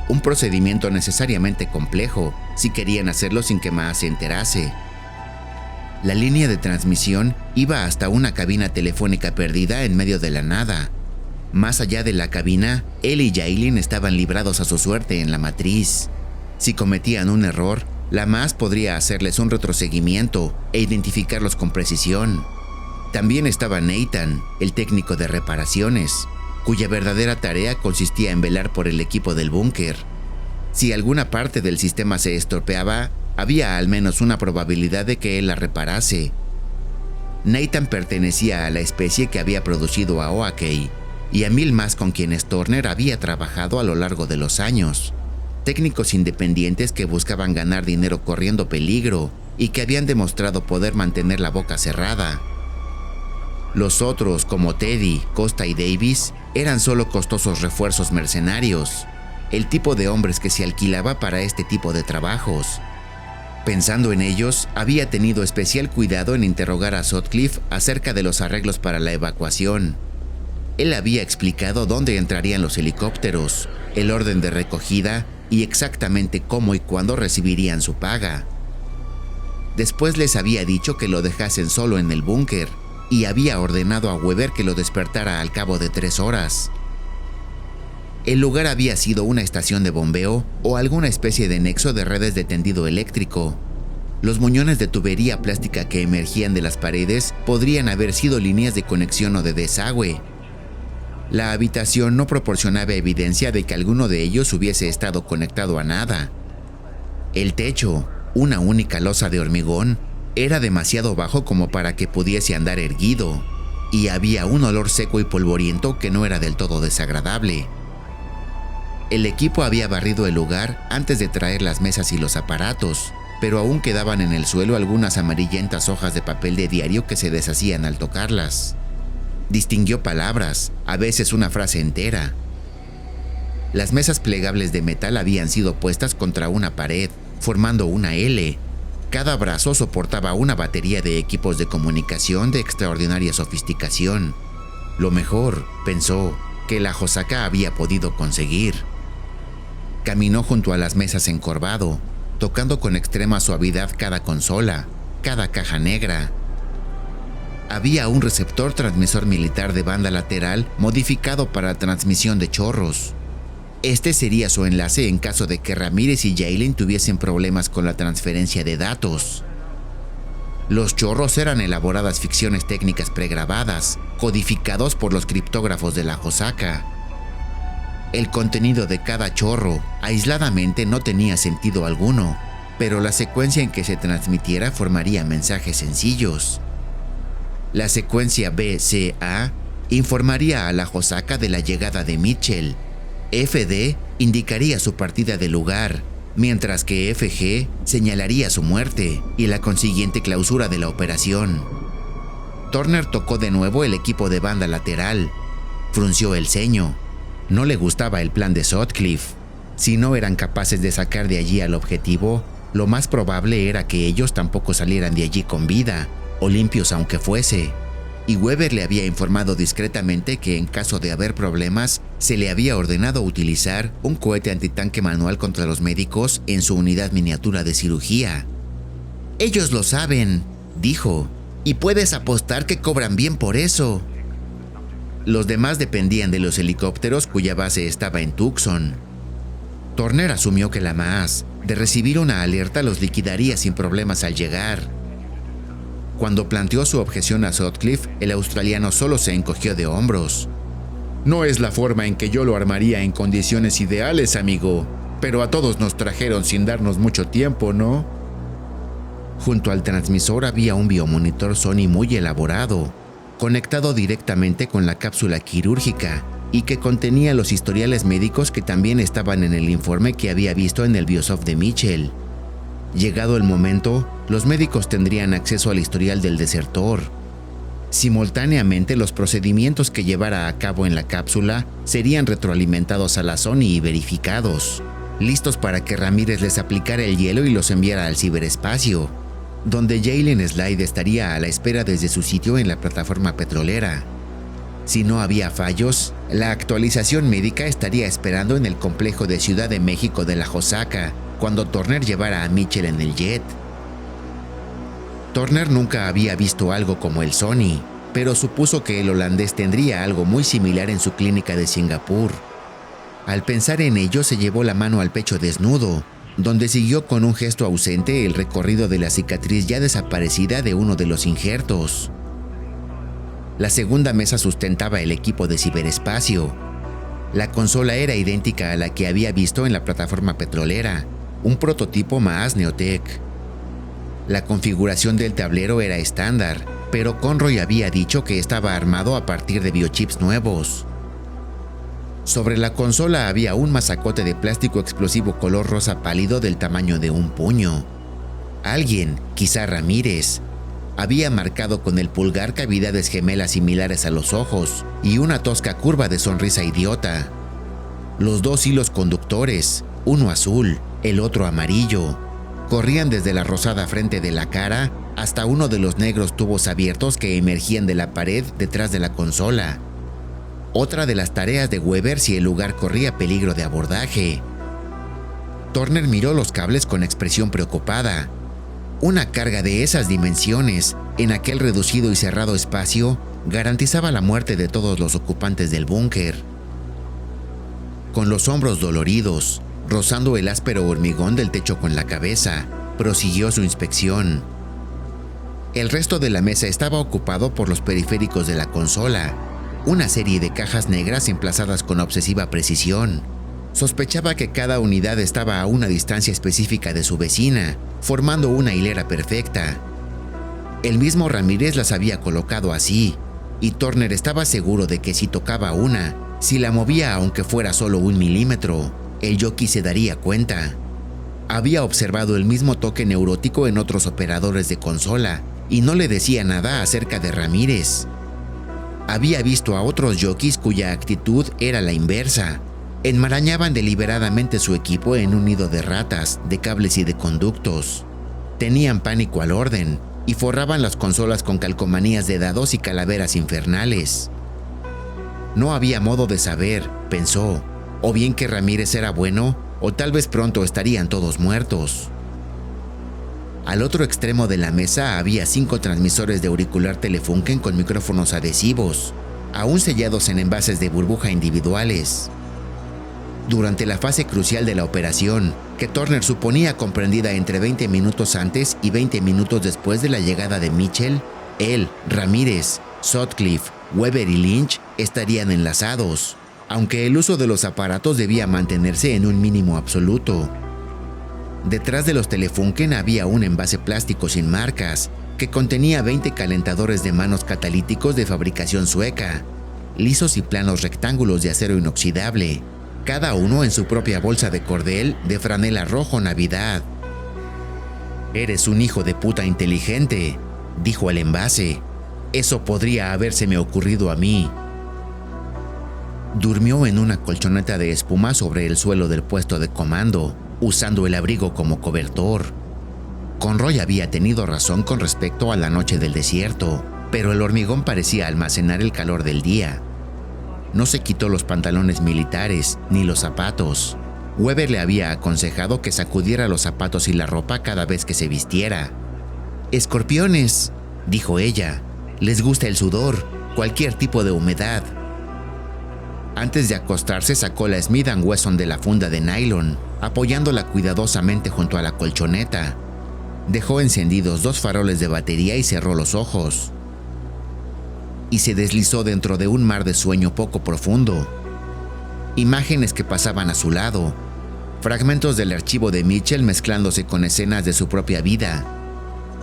Un procedimiento necesariamente complejo, si querían hacerlo sin que Maas se enterase. La línea de transmisión iba hasta una cabina telefónica perdida en medio de la nada. Más allá de la cabina, él y Yailin estaban librados a su suerte en la matriz. Si cometían un error, la Maas podría hacerles un retroseguimiento e identificarlos con precisión. También estaba Nathan, el técnico de reparaciones, cuya verdadera tarea consistía en velar por el equipo del búnker. Si alguna parte del sistema se estropeaba, había al menos una probabilidad de que él la reparase. Nathan pertenecía a la especie que había producido a Oakey y a 1000 más con quienes Turner había trabajado a lo largo de los años. Técnicos independientes que buscaban ganar dinero corriendo peligro y que habían demostrado poder mantener la boca cerrada. Los otros, como Teddy, Costa y Davis, eran solo costosos refuerzos mercenarios, el tipo de hombres que se alquilaba para este tipo de trabajos. Pensando en ellos, había tenido especial cuidado en interrogar a Sutcliffe acerca de los arreglos para la evacuación. Él había explicado dónde entrarían los helicópteros, el orden de recogida y exactamente cómo y cuándo recibirían su paga. Después les había dicho que lo dejasen solo en el búnker y había ordenado a Weber que lo despertara al cabo de 3 horas. El lugar había sido una estación de bombeo o alguna especie de nexo de redes de tendido eléctrico. Los moñones de tubería plástica que emergían de las paredes podrían haber sido líneas de conexión o de desagüe. La habitación no proporcionaba evidencia de que alguno de ellos hubiese estado conectado a nada. El techo, una única losa de hormigón, era demasiado bajo como para que pudiese andar erguido, y había un olor seco y polvoriento que no era del todo desagradable. El equipo había barrido el lugar antes de traer las mesas y los aparatos, pero aún quedaban en el suelo algunas amarillentas hojas de papel de diario que se deshacían al tocarlas. Distinguió palabras, a veces una frase entera. Las mesas plegables de metal habían sido puestas contra una pared, formando una L. Cada brazo soportaba una batería de equipos de comunicación de extraordinaria sofisticación. Lo mejor, pensó, que la Hosaka había podido conseguir. Caminó junto a las mesas encorvado, tocando con extrema suavidad cada consola, cada caja negra. Había un receptor transmisor militar de banda lateral modificado para transmisión de chorros. Este sería su enlace en caso de que Ramírez y Yailin tuviesen problemas con la transferencia de datos. Los chorros eran elaboradas ficciones técnicas pregrabadas, codificados por los criptógrafos de la Hosaka. El contenido de cada chorro, aisladamente, no tenía sentido alguno, pero la secuencia en que se transmitiera formaría mensajes sencillos. La secuencia BCA informaría a la Hosaka de la llegada de Mitchell. FD indicaría su partida del lugar, mientras que FG señalaría su muerte y la consiguiente clausura de la operación. Turner tocó de nuevo el equipo de banda lateral. Frunció el ceño. No le gustaba el plan de Sutcliffe. Si no eran capaces de sacar de allí al objetivo, lo más probable era que ellos tampoco salieran de allí con vida, o limpios aunque fuese. Y Weber le había informado discretamente que en caso de haber problemas, se le había ordenado utilizar un cohete antitanque manual contra los médicos en su unidad miniatura de cirugía. «Ellos lo saben», dijo, «y puedes apostar que cobran bien por eso». Los demás dependían de los helicópteros cuya base estaba en Tucson. Turner asumió que la Maas, de recibir una alerta, los liquidaría sin problemas al llegar. Cuando planteó su objeción a Sutcliffe, el australiano solo se encogió de hombros. «No es la forma en que yo lo armaría en condiciones ideales, amigo, pero a todos nos trajeron sin darnos mucho tiempo, ¿no?» Junto al transmisor había un biomonitor Sony muy elaborado, conectado directamente con la cápsula quirúrgica y que contenía los historiales médicos que también estaban en el informe que había visto en el Biosoft de Mitchell. Llegado el momento, los médicos tendrían acceso al historial del desertor. Simultáneamente, los procedimientos que llevara a cabo en la cápsula serían retroalimentados a la Sony y verificados, listos para que Ramírez les aplicara el hielo y los enviara al ciberespacio, donde Yailin Slide estaría a la espera desde su sitio en la plataforma petrolera. Si no había fallos, la actualización médica estaría esperando en el complejo de Ciudad de México de la Josaca cuando Turner llevara a Mitchell en el jet. Turner nunca había visto algo como el Sony, pero supuso que el holandés tendría algo muy similar en su clínica de Singapur. Al pensar en ello, se llevó la mano al pecho desnudo, donde siguió con un gesto ausente el recorrido de la cicatriz ya desaparecida de uno de los injertos. La segunda mesa sustentaba el equipo de ciberespacio. La consola era idéntica a la que había visto en la plataforma petrolera, un prototipo más Neotech. La configuración del tablero era estándar, pero Conroy había dicho que estaba armado a partir de biochips nuevos. Sobre la consola había un mazacote de plástico explosivo color rosa pálido del tamaño de un puño. Alguien, quizá Ramírez, había marcado con el pulgar cavidades gemelas similares a los ojos y una tosca curva de sonrisa idiota. Los dos hilos conductores, uno azul, el otro amarillo, corrían desde la rosada frente de la cara hasta uno de los negros tubos abiertos que emergían de la pared detrás de la consola. Otra de las tareas de Weber si el lugar corría peligro de abordaje. Turner miró los cables con expresión preocupada. Una carga de esas dimensiones, en aquel reducido y cerrado espacio, garantizaba la muerte de todos los ocupantes del búnker. Con los hombros doloridos, rozando el áspero hormigón del techo con la cabeza, prosiguió su inspección. El resto de la mesa estaba ocupado por los periféricos de la consola, una serie de cajas negras emplazadas con obsesiva precisión. Sospechaba que cada unidad estaba a una distancia específica de su vecina, formando una hilera perfecta. El mismo Ramírez las había colocado así, y Turner estaba seguro de que si tocaba una, si la movía aunque fuera solo 1 milímetro, el jockey se daría cuenta. Había observado el mismo toque neurótico en otros operadores de consola, y no le decía nada acerca de Ramírez. Había visto a otros jockeys cuya actitud era la inversa. Enmarañaban deliberadamente su equipo en un nido de ratas, de cables y de conductos. Tenían pánico al orden y forraban las consolas con calcomanías de dados y calaveras infernales. No había modo de saber, pensó, o bien que Ramírez era bueno, o tal vez pronto estarían todos muertos. Al otro extremo de la mesa había 5 transmisores de auricular Telefunken con micrófonos adhesivos, aún sellados en envases de burbuja individuales. Durante la fase crucial de la operación, que Turner suponía comprendida entre 20 minutos antes y 20 minutos después de la llegada de Mitchell, él, Ramírez, Sutcliffe, Weber y Lynch estarían enlazados, aunque el uso de los aparatos debía mantenerse en un mínimo absoluto. Detrás de los Telefunken había un envase plástico sin marcas, que contenía 20 calentadores de manos catalíticos de fabricación sueca, lisos y planos rectángulos de acero inoxidable, cada uno en su propia bolsa de cordel de franela rojo Navidad. «Eres un hijo de puta inteligente», dijo el envase. «Eso podría habérseme ocurrido a mí». Durmió en una colchoneta de espuma sobre el suelo del puesto de comando, usando el abrigo como cobertor. Conroy había tenido razón con respecto a la noche del desierto, pero el hormigón parecía almacenar el calor del día. No se quitó los pantalones militares ni los zapatos. Weber le había aconsejado que sacudiera los zapatos y la ropa cada vez que se vistiera. «Escorpiones», dijo ella. «Les gusta el sudor, cualquier tipo de humedad». Antes de acostarse sacó la Smith & Wesson de la funda de nylon, apoyándola cuidadosamente junto a la colchoneta. Dejó encendidos 2 faroles de batería y cerró los ojos. Y se deslizó dentro de un mar de sueño poco profundo. Imágenes que pasaban a su lado, fragmentos del archivo de Mitchell mezclándose con escenas de su propia vida.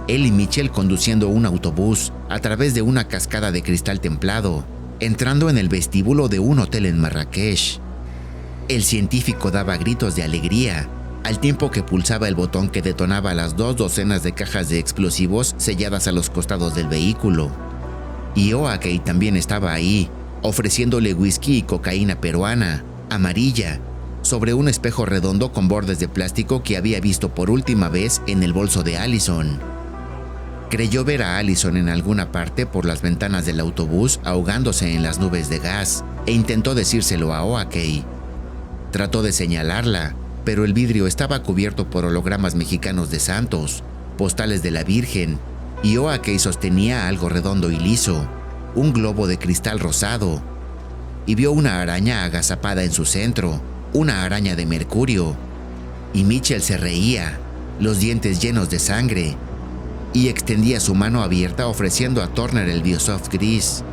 Él y Mitchell conduciendo un autobús a través de una cascada de cristal templado, entrando en el vestíbulo de un hotel en Marrakech. El científico daba gritos de alegría, al tiempo que pulsaba el botón que detonaba las 2 docenas de cajas de explosivos selladas a los costados del vehículo. Y Oakey también estaba ahí, ofreciéndole whisky y cocaína peruana, amarilla, sobre un espejo redondo con bordes de plástico que había visto por última vez en el bolso de Allison. Creyó ver a Allison en alguna parte por las ventanas del autobús ahogándose en las nubes de gas e intentó decírselo a Oakey. Trató de señalarla, pero el vidrio estaba cubierto por hologramas mexicanos de santos, postales de la Virgen, y Oakey sostenía algo redondo y liso, un globo de cristal rosado, y vio una araña agazapada en su centro, una araña de mercurio, y Mitchell se reía, los dientes llenos de sangre, y extendía su mano abierta ofreciendo a Turner el Biosoft gris.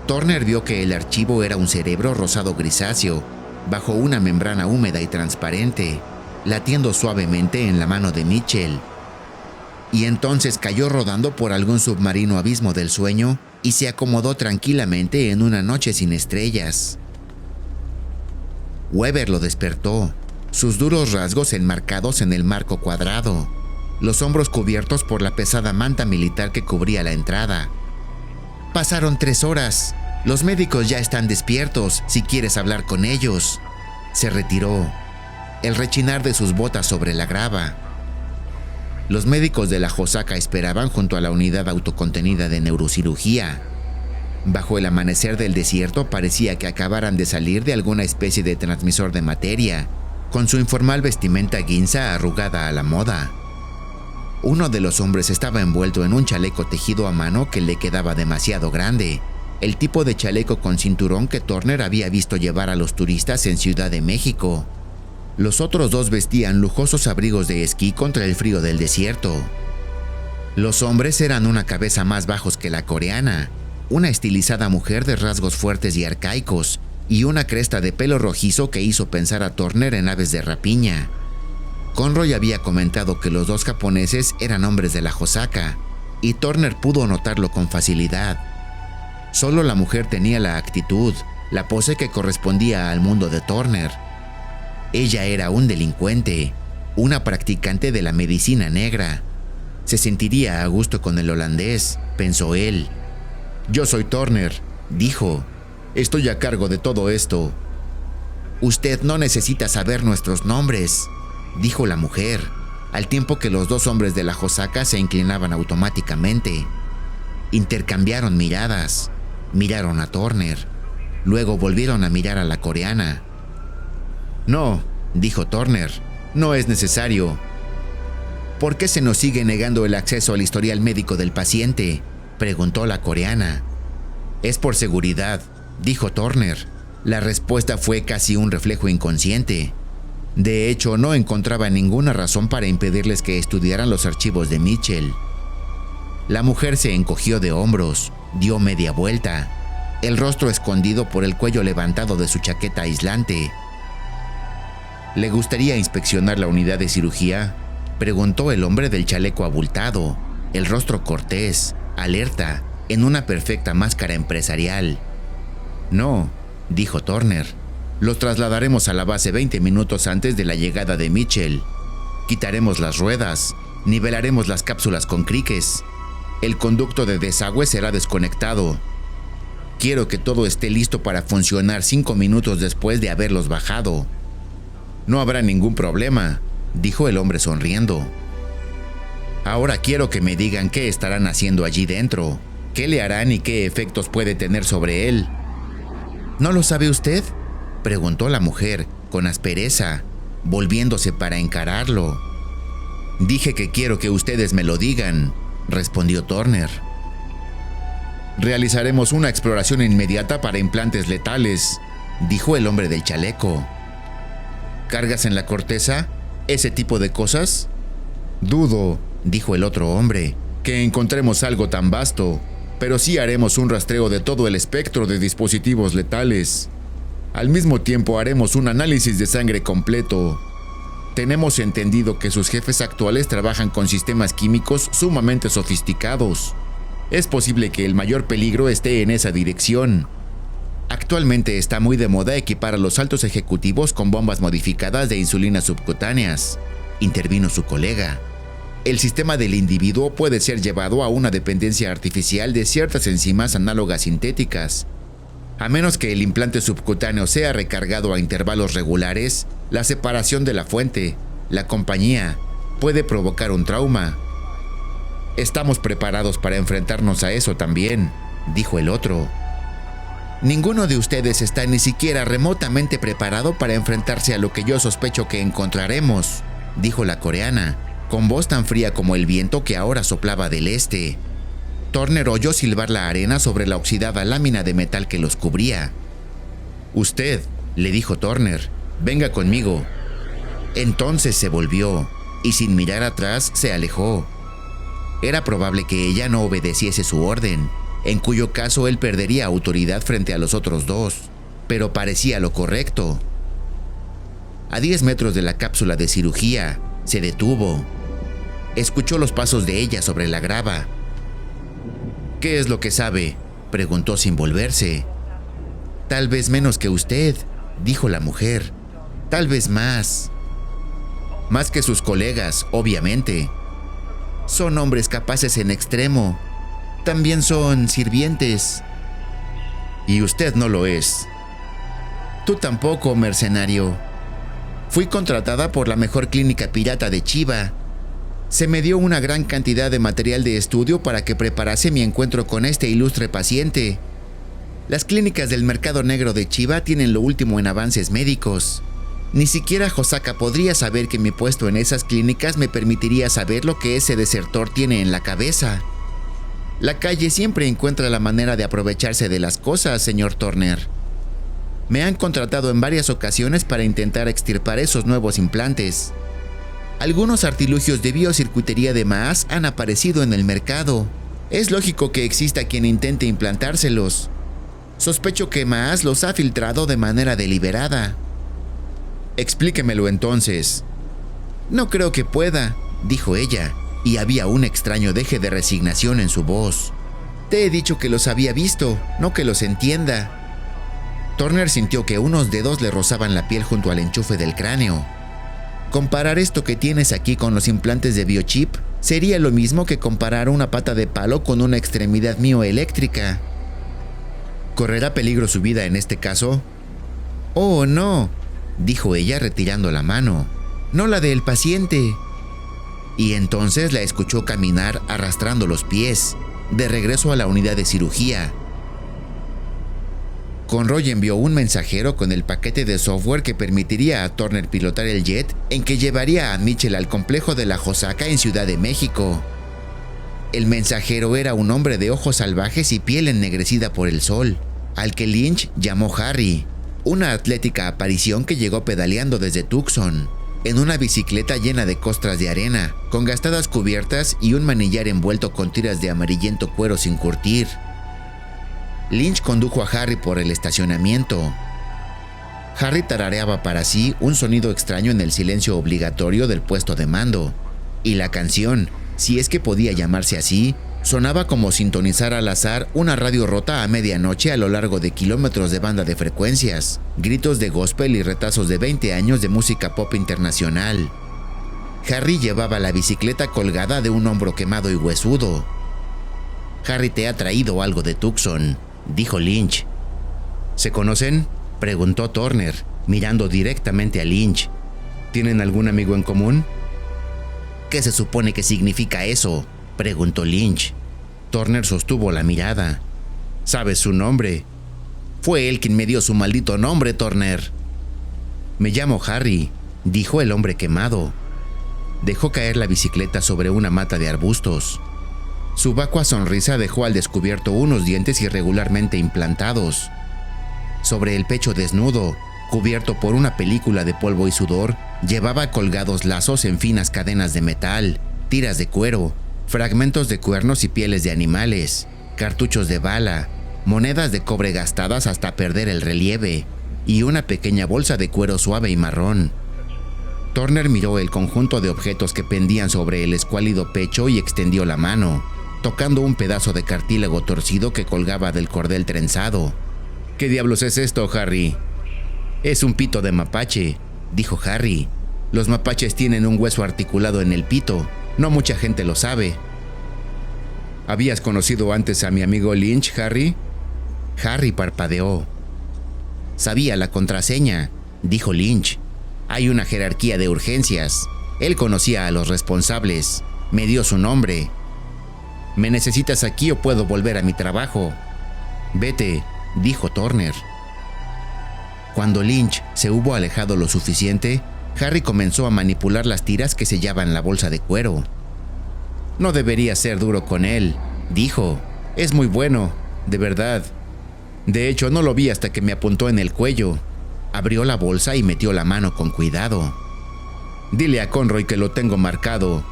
Turner vio que el archivo era un cerebro rosado grisáceo, bajo una membrana húmeda y transparente, latiendo suavemente en la mano de Mitchell. Y entonces cayó rodando por algún submarino abismo del sueño y se acomodó tranquilamente en una noche sin estrellas. Weber lo despertó, sus duros rasgos enmarcados en el marco cuadrado, los hombros cubiertos por la pesada manta militar que cubría la entrada. Pasaron 3 horas. Los médicos ya están despiertos, si quieres hablar con ellos. Se retiró, el rechinar de sus botas sobre la grava. Los médicos de la Hosaka esperaban junto a la unidad autocontenida de neurocirugía. Bajo el amanecer del desierto parecía que acabaran de salir de alguna especie de transmisor de materia, con su informal vestimenta guinza arrugada a la moda. Uno de los hombres estaba envuelto en un chaleco tejido a mano que le quedaba demasiado grande, el tipo de chaleco con cinturón que Turner había visto llevar a los turistas en Ciudad de México. Los otros 2 vestían lujosos abrigos de esquí contra el frío del desierto. Los hombres eran una cabeza más bajos que la coreana, una estilizada mujer de rasgos fuertes y arcaicos, y una cresta de pelo rojizo que hizo pensar a Turner en aves de rapiña. Conroy había comentado que los 2 japoneses eran hombres de la Hosaka, y Turner pudo notarlo con facilidad. Solo la mujer tenía la actitud, la pose que correspondía al mundo de Turner. Ella era un delincuente, una practicante de la medicina negra. Se sentiría a gusto con el holandés, pensó él. «Yo soy Turner», dijo. «Estoy a cargo de todo esto». «Usted no necesita saber nuestros nombres», dijo la mujer, al tiempo que los 2 hombres de la Hosaka se inclinaban automáticamente. Intercambiaron miradas, miraron a Turner, luego volvieron a mirar a la coreana. «No», dijo Turner, «no es necesario». «¿Por qué se nos sigue negando el acceso al historial médico del paciente?», preguntó la coreana. «Es por seguridad», dijo Turner. La respuesta fue casi un reflejo inconsciente. De hecho, no encontraba ninguna razón para impedirles que estudiaran los archivos de Mitchell. La mujer se encogió de hombros, dio media vuelta, el rostro escondido por el cuello levantado de su chaqueta aislante. «¿Le gustaría inspeccionar la unidad de cirugía?», preguntó el hombre del chaleco abultado, el rostro cortés, alerta, en una perfecta máscara empresarial. «No», dijo Turner. «Los trasladaremos a la base 20 minutos antes de la llegada de Mitchell. Quitaremos las ruedas, nivelaremos las cápsulas con criques. El conducto de desagüe será desconectado. Quiero que todo esté listo para funcionar 5 minutos después de haberlos bajado». «No habrá ningún problema», dijo el hombre sonriendo. «Ahora quiero que me digan qué estarán haciendo allí dentro, qué le harán y qué efectos puede tener sobre él». «¿No lo sabe usted?», preguntó la mujer con aspereza, volviéndose para encararlo. «Dije que quiero que ustedes me lo digan», respondió Turner. «Realizaremos una exploración inmediata para implantes letales», dijo el hombre del chaleco. «¿Cargas en la corteza? ¿Ese tipo de cosas?» «Dudo», dijo el otro hombre, «que encontremos algo tan vasto, pero sí haremos un rastreo de todo el espectro de dispositivos letales. Al mismo tiempo haremos un análisis de sangre completo. Tenemos entendido que sus jefes actuales trabajan con sistemas químicos sumamente sofisticados. Es posible que el mayor peligro esté en esa dirección. Actualmente está muy de moda equipar a los altos ejecutivos con bombas modificadas de insulina subcutáneas», intervino su colega. «El sistema del individuo puede ser llevado a una dependencia artificial de ciertas enzimas análogas sintéticas. A menos que el implante subcutáneo sea recargado a intervalos regulares, la separación de la fuente, la compañía, puede provocar un trauma». Estamos preparados para enfrentarnos a eso también, dijo el otro. Ninguno de ustedes está ni siquiera remotamente preparado para enfrentarse a lo que yo sospecho que encontraremos, dijo la coreana, con voz tan fría como el viento que ahora soplaba del este. Turner oyó silbar la arena sobre la oxidada lámina de metal que los cubría. Usted, le dijo Turner, venga conmigo. Entonces se volvió, y sin mirar atrás se alejó. Era probable que ella no obedeciese su orden, en cuyo caso él perdería autoridad frente a los otros dos, pero parecía lo correcto. A 10 metros de la cápsula de cirugía, se detuvo. Escuchó los pasos de ella sobre la grava. ¿Qué es lo que sabe?, preguntó sin volverse. Tal vez menos que usted, dijo la mujer. Tal vez más. Más que sus colegas, obviamente. Son hombres capaces en extremo. También son sirvientes. Y usted no lo es. Tú tampoco, mercenario. Fui contratada por la mejor clínica pirata de Chiba. Se me dio una gran cantidad de material de estudio para que preparase mi encuentro con este ilustre paciente. Las clínicas del mercado negro de Chiba tienen lo último en avances médicos. Ni siquiera Hosaka podría saber que mi puesto en esas clínicas me permitiría saber lo que ese desertor tiene en la cabeza. La calle siempre encuentra la manera de aprovecharse de las cosas, señor Turner. Me han contratado en varias ocasiones para intentar extirpar esos nuevos implantes. Algunos artilugios de biocircuitería de Maas han aparecido en el mercado. Es lógico que exista quien intente implantárselos. Sospecho que Maas los ha filtrado de manera deliberada. Explíquemelo entonces. No creo que pueda, dijo ella, y había un extraño deje de resignación en su voz. Te he dicho que los había visto, no que los entienda. Turner sintió que unos dedos le rozaban la piel junto al enchufe del cráneo. Comparar esto que tienes aquí con los implantes de biochip sería lo mismo que comparar una pata de palo con una extremidad mioeléctrica. ¿Correrá peligro su vida en este caso? Oh, no, dijo ella retirando la mano. No la del paciente. Y entonces la escuchó caminar arrastrando los pies, de regreso a la unidad de cirugía. Conroy envió un mensajero con el paquete de software que permitiría a Turner pilotar el jet en que llevaría a Mitchell al complejo de la Hosaka en Ciudad de México. El mensajero era un hombre de ojos salvajes y piel ennegrecida por el sol, al que Lynch llamó Harry, una atlética aparición que llegó pedaleando desde Tucson, en una bicicleta llena de costras de arena, con gastadas cubiertas y un manillar envuelto con tiras de amarillento cuero sin curtir. Lynch condujo a Harry por el estacionamiento. Harry tarareaba para sí un sonido extraño en el silencio obligatorio del puesto de mando, y la canción, si es que podía llamarse así, sonaba como sintonizar al azar una radio rota a medianoche a lo largo de kilómetros de banda de frecuencias, gritos de gospel y retazos de 20 años de música pop internacional. Harry llevaba la bicicleta colgada de un hombro quemado y huesudo. Harry te ha traído algo de Tucson, dijo Lynch. ¿Se conocen?, preguntó Turner, mirando directamente a Lynch. ¿Tienen algún amigo en común? ¿Qué se supone que significa eso?, preguntó Lynch. Turner sostuvo la mirada. ¿Sabes su nombre? Fue él quien me dio su maldito nombre, Turner. Me llamo Harry, dijo el hombre quemado. Dejó caer la bicicleta sobre una mata de arbustos. Su vacua sonrisa dejó al descubierto unos dientes irregularmente implantados. Sobre el pecho desnudo, cubierto por una película de polvo y sudor, llevaba colgados lazos en finas cadenas de metal, tiras de cuero, fragmentos de cuernos y pieles de animales, cartuchos de bala, monedas de cobre gastadas hasta perder el relieve, y una pequeña bolsa de cuero suave y marrón. Turner miró el conjunto de objetos que pendían sobre el escuálido pecho y extendió la mano, tocando un pedazo de cartílago torcido que colgaba del cordel trenzado. ¿Qué diablos es esto, Harry? Es un pito de mapache, dijo Harry. Los mapaches tienen un hueso articulado en el pito. No mucha gente lo sabe. ¿Habías conocido antes a mi amigo Lynch, Harry? Harry parpadeó. Sabía la contraseña, dijo Lynch. Hay una jerarquía de urgencias. Él conocía a los responsables. Me dio su nombre. ¿Me necesitas aquí o puedo volver a mi trabajo? Vete, dijo Turner. Cuando Lynch se hubo alejado lo suficiente, Harry comenzó a manipular las tiras que sellaban la bolsa de cuero. No debería ser duro con él, dijo. Es muy bueno, de verdad. De hecho, no lo vi hasta que me apuntó en el cuello. Abrió la bolsa y metió la mano con cuidado. Dile a Conroy que lo tengo marcado.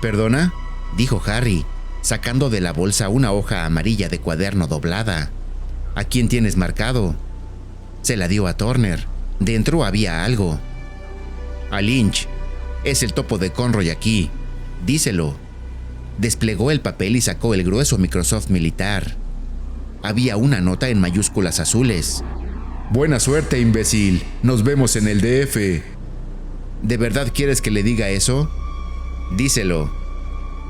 ¿Perdona?, dijo Harry, sacando de la bolsa una hoja amarilla de cuaderno doblada. ¿A quién tienes marcado? Se la dio a Turner. Dentro había algo. A Lynch. Es el topo de Conroy aquí. Díselo. Desplegó el papel y sacó el grueso Microsoft militar. Había una nota en mayúsculas azules. Buena suerte, imbécil. Nos vemos en el DF. ¿De verdad quieres que le diga eso? Díselo.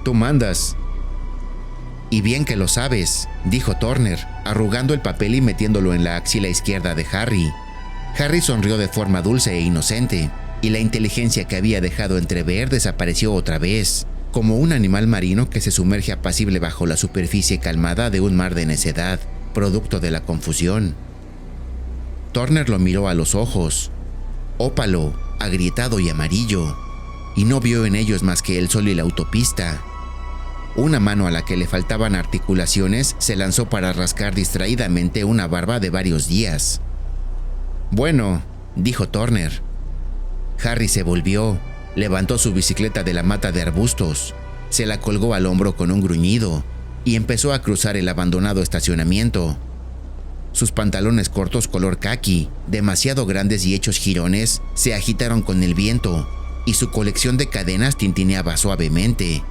Tú mandas. Y bien que lo sabes, dijo Turner, arrugando el papel y metiéndolo en la axila izquierda de Harry. Harry sonrió de forma dulce e inocente, y la inteligencia que había dejado entrever desapareció otra vez, como un animal marino que se sumerge apacible bajo la superficie calmada de un mar de necedad, producto de la confusión. Turner lo miró a los ojos, ópalo, agrietado y amarillo, y no vio en ellos más que el sol y la autopista. Una mano a la que le faltaban articulaciones se lanzó para rascar distraídamente una barba de varios días. Bueno, dijo Turner. Harry se volvió, levantó su bicicleta de la mata de arbustos, se la colgó al hombro con un gruñido y empezó a cruzar el abandonado estacionamiento. Sus pantalones cortos color caqui, demasiado grandes y hechos jirones, se agitaron con el viento y su colección de cadenas tintineaba suavemente.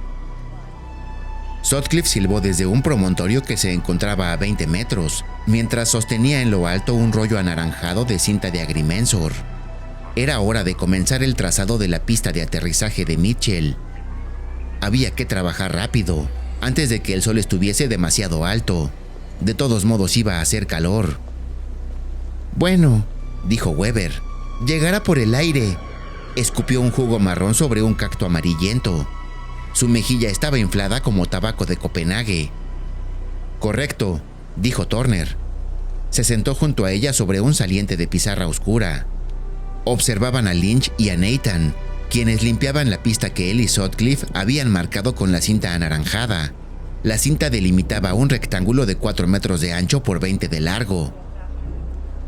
Sutcliffe silbó desde un promontorio que se encontraba a 20 metros, mientras sostenía en lo alto un rollo anaranjado de cinta de agrimensor. Era hora de comenzar el trazado de la pista de aterrizaje de Mitchell. Había que trabajar rápido, antes de que el sol estuviese demasiado alto. De todos modos iba a hacer calor. Bueno, dijo Weber, llegará por el aire. Escupió un jugo marrón sobre un cacto amarillento. Su mejilla estaba inflada como tabaco de Copenhague. Correcto, dijo Turner. Se sentó junto a ella sobre un saliente de pizarra oscura. Observaban a Lynch y a Nathan, quienes limpiaban la pista que él y Sutcliffe habían marcado con la cinta anaranjada. La cinta delimitaba un rectángulo de 4 metros de ancho por 20 de largo.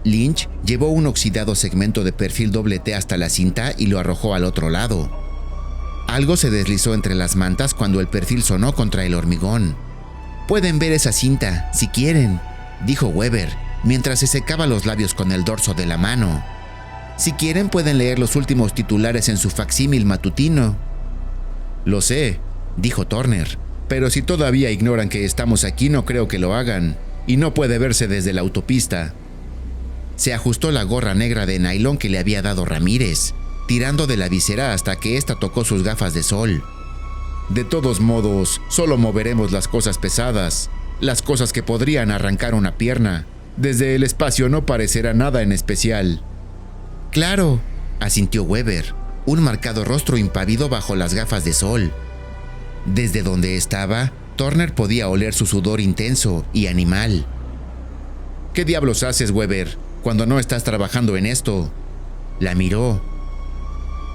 Lynch llevó un oxidado segmento de perfil doble T hasta la cinta y lo arrojó al otro lado. Algo se deslizó entre las mantas cuando el perfil sonó contra el hormigón. Pueden ver esa cinta, si quieren, dijo Weber, mientras se secaba los labios con el dorso de la mano. Si quieren pueden leer los últimos titulares en su facsímil matutino. Lo sé, dijo Turner, pero si todavía ignoran que estamos aquí no creo que lo hagan, y no puede verse desde la autopista. Se ajustó la gorra negra de nylon que le había dado Ramírez, tirando de la visera hasta que ésta tocó sus gafas de sol. De todos modos, solo moveremos las cosas pesadas, las cosas que podrían arrancar una pierna. Desde el espacio no parecerá nada en especial. Claro, asintió Weber, un marcado rostro impávido bajo las gafas de sol. Desde donde estaba, Turner podía oler su sudor intenso y animal. ¿Qué diablos haces, Weber, cuando no estás trabajando en esto? La miró.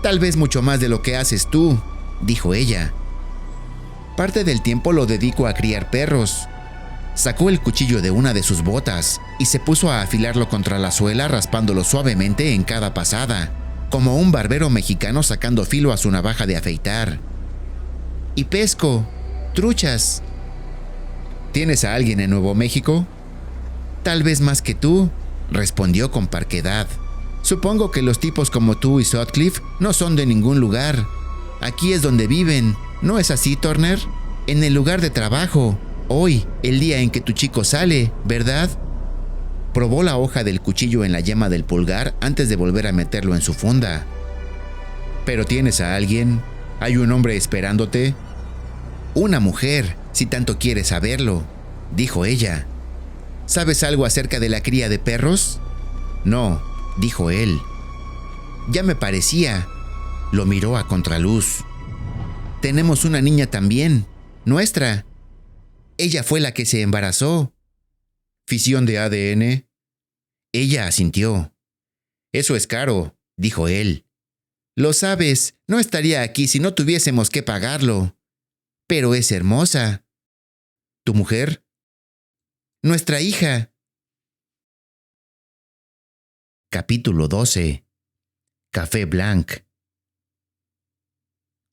Tal vez mucho más de lo que haces tú, dijo ella. Parte del tiempo lo dedico a criar perros. Sacó el cuchillo de una de sus botas y se puso a afilarlo contra la suela, raspándolo suavemente en cada pasada, como un barbero mexicano sacando filo a su navaja de afeitar. Y pesco, truchas. ¿Tienes a alguien en Nuevo México? Tal vez más que tú, respondió con parquedad. Supongo que los tipos como tú y Sutcliffe no son de ningún lugar. Aquí es donde viven, ¿no es así, Turner? En el lugar de trabajo, hoy, el día en que tu chico sale, ¿verdad? Probó la hoja del cuchillo en la yema del pulgar antes de volver a meterlo en su funda. ¿Pero tienes a alguien? ¿Hay un hombre esperándote? Una mujer, si tanto quieres saberlo, dijo ella. ¿Sabes algo acerca de la cría de perros? No, dijo él. Ya me parecía. Lo miró a contraluz. Tenemos una niña también, Nuestra. Ella fue la que se embarazó. ¿Fisión de ADN? Ella asintió. Eso es caro, dijo él. Lo sabes, no estaría aquí si no tuviésemos que pagarlo. Pero es hermosa. ¿Tu mujer? Nuestra hija. Capítulo 12. Café Blanc.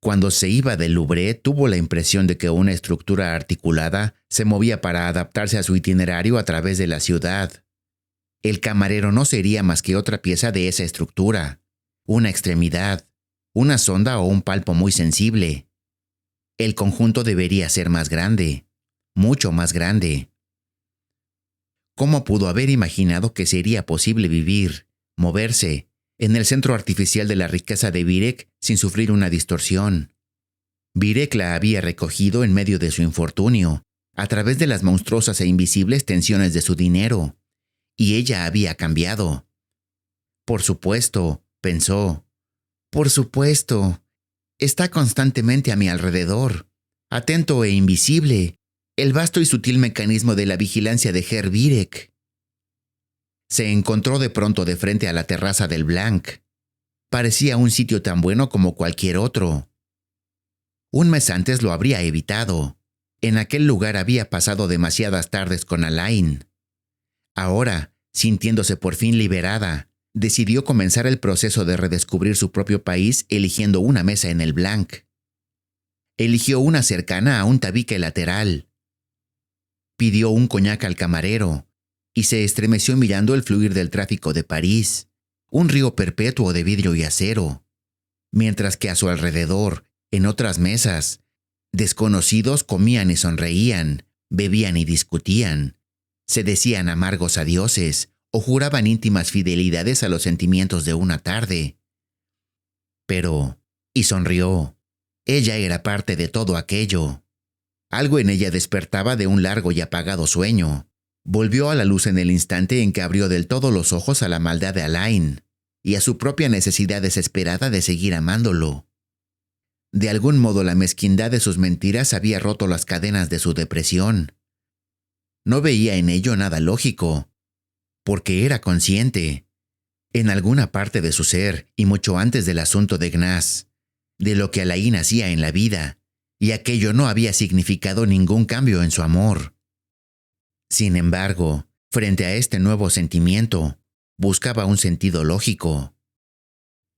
Cuando se iba del Louvre, tuvo la impresión de que una estructura articulada se movía para adaptarse a su itinerario a través de la ciudad. El camarero no sería más que otra pieza de esa estructura, una extremidad, una sonda o un palpo muy sensible. El conjunto debería ser más grande, mucho más grande. ¿Cómo pudo haber imaginado que sería posible vivir, moverse, en el centro artificial de la riqueza de Vírek sin sufrir una distorsión? Vírek la había recogido en medio de su infortunio, a través de las monstruosas e invisibles tensiones de su dinero, y ella había cambiado. Por supuesto, pensó. Por supuesto. Está constantemente a mi alrededor, atento e invisible, el vasto y sutil mecanismo de la vigilancia de Herr Vírek. Se encontró de pronto de frente a la terraza del Blanc. Parecía un sitio tan bueno como cualquier otro. Un mes antes lo habría evitado. En aquel lugar había pasado demasiadas tardes con Alain. Ahora, sintiéndose por fin liberada, decidió comenzar el proceso de redescubrir su propio país eligiendo una mesa en el Blanc. Eligió una cercana a un tabique lateral. Pidió un coñac al camarero y se estremeció mirando el fluir del tráfico de París, un río perpetuo de vidrio y acero, mientras que a su alrededor, en otras mesas, desconocidos comían y sonreían, bebían y discutían, se decían amargos adioses o juraban íntimas fidelidades a los sentimientos de una tarde. Y sonrió. Ella era parte de todo aquello. Algo en ella despertaba de un largo y apagado sueño. Volvió a la luz en el instante en que abrió del todo los ojos a la maldad de Alain y a su propia necesidad desesperada de seguir amándolo. De algún modo la mezquindad de sus mentiras había roto las cadenas de su depresión. No veía en ello nada lógico, porque era consciente, en alguna parte de su ser y mucho antes del asunto de Gnas, de lo que Alain hacía en la vida, y aquello no había significado ningún cambio en su amor. Sin embargo, frente a este nuevo sentimiento, buscaba un sentido lógico.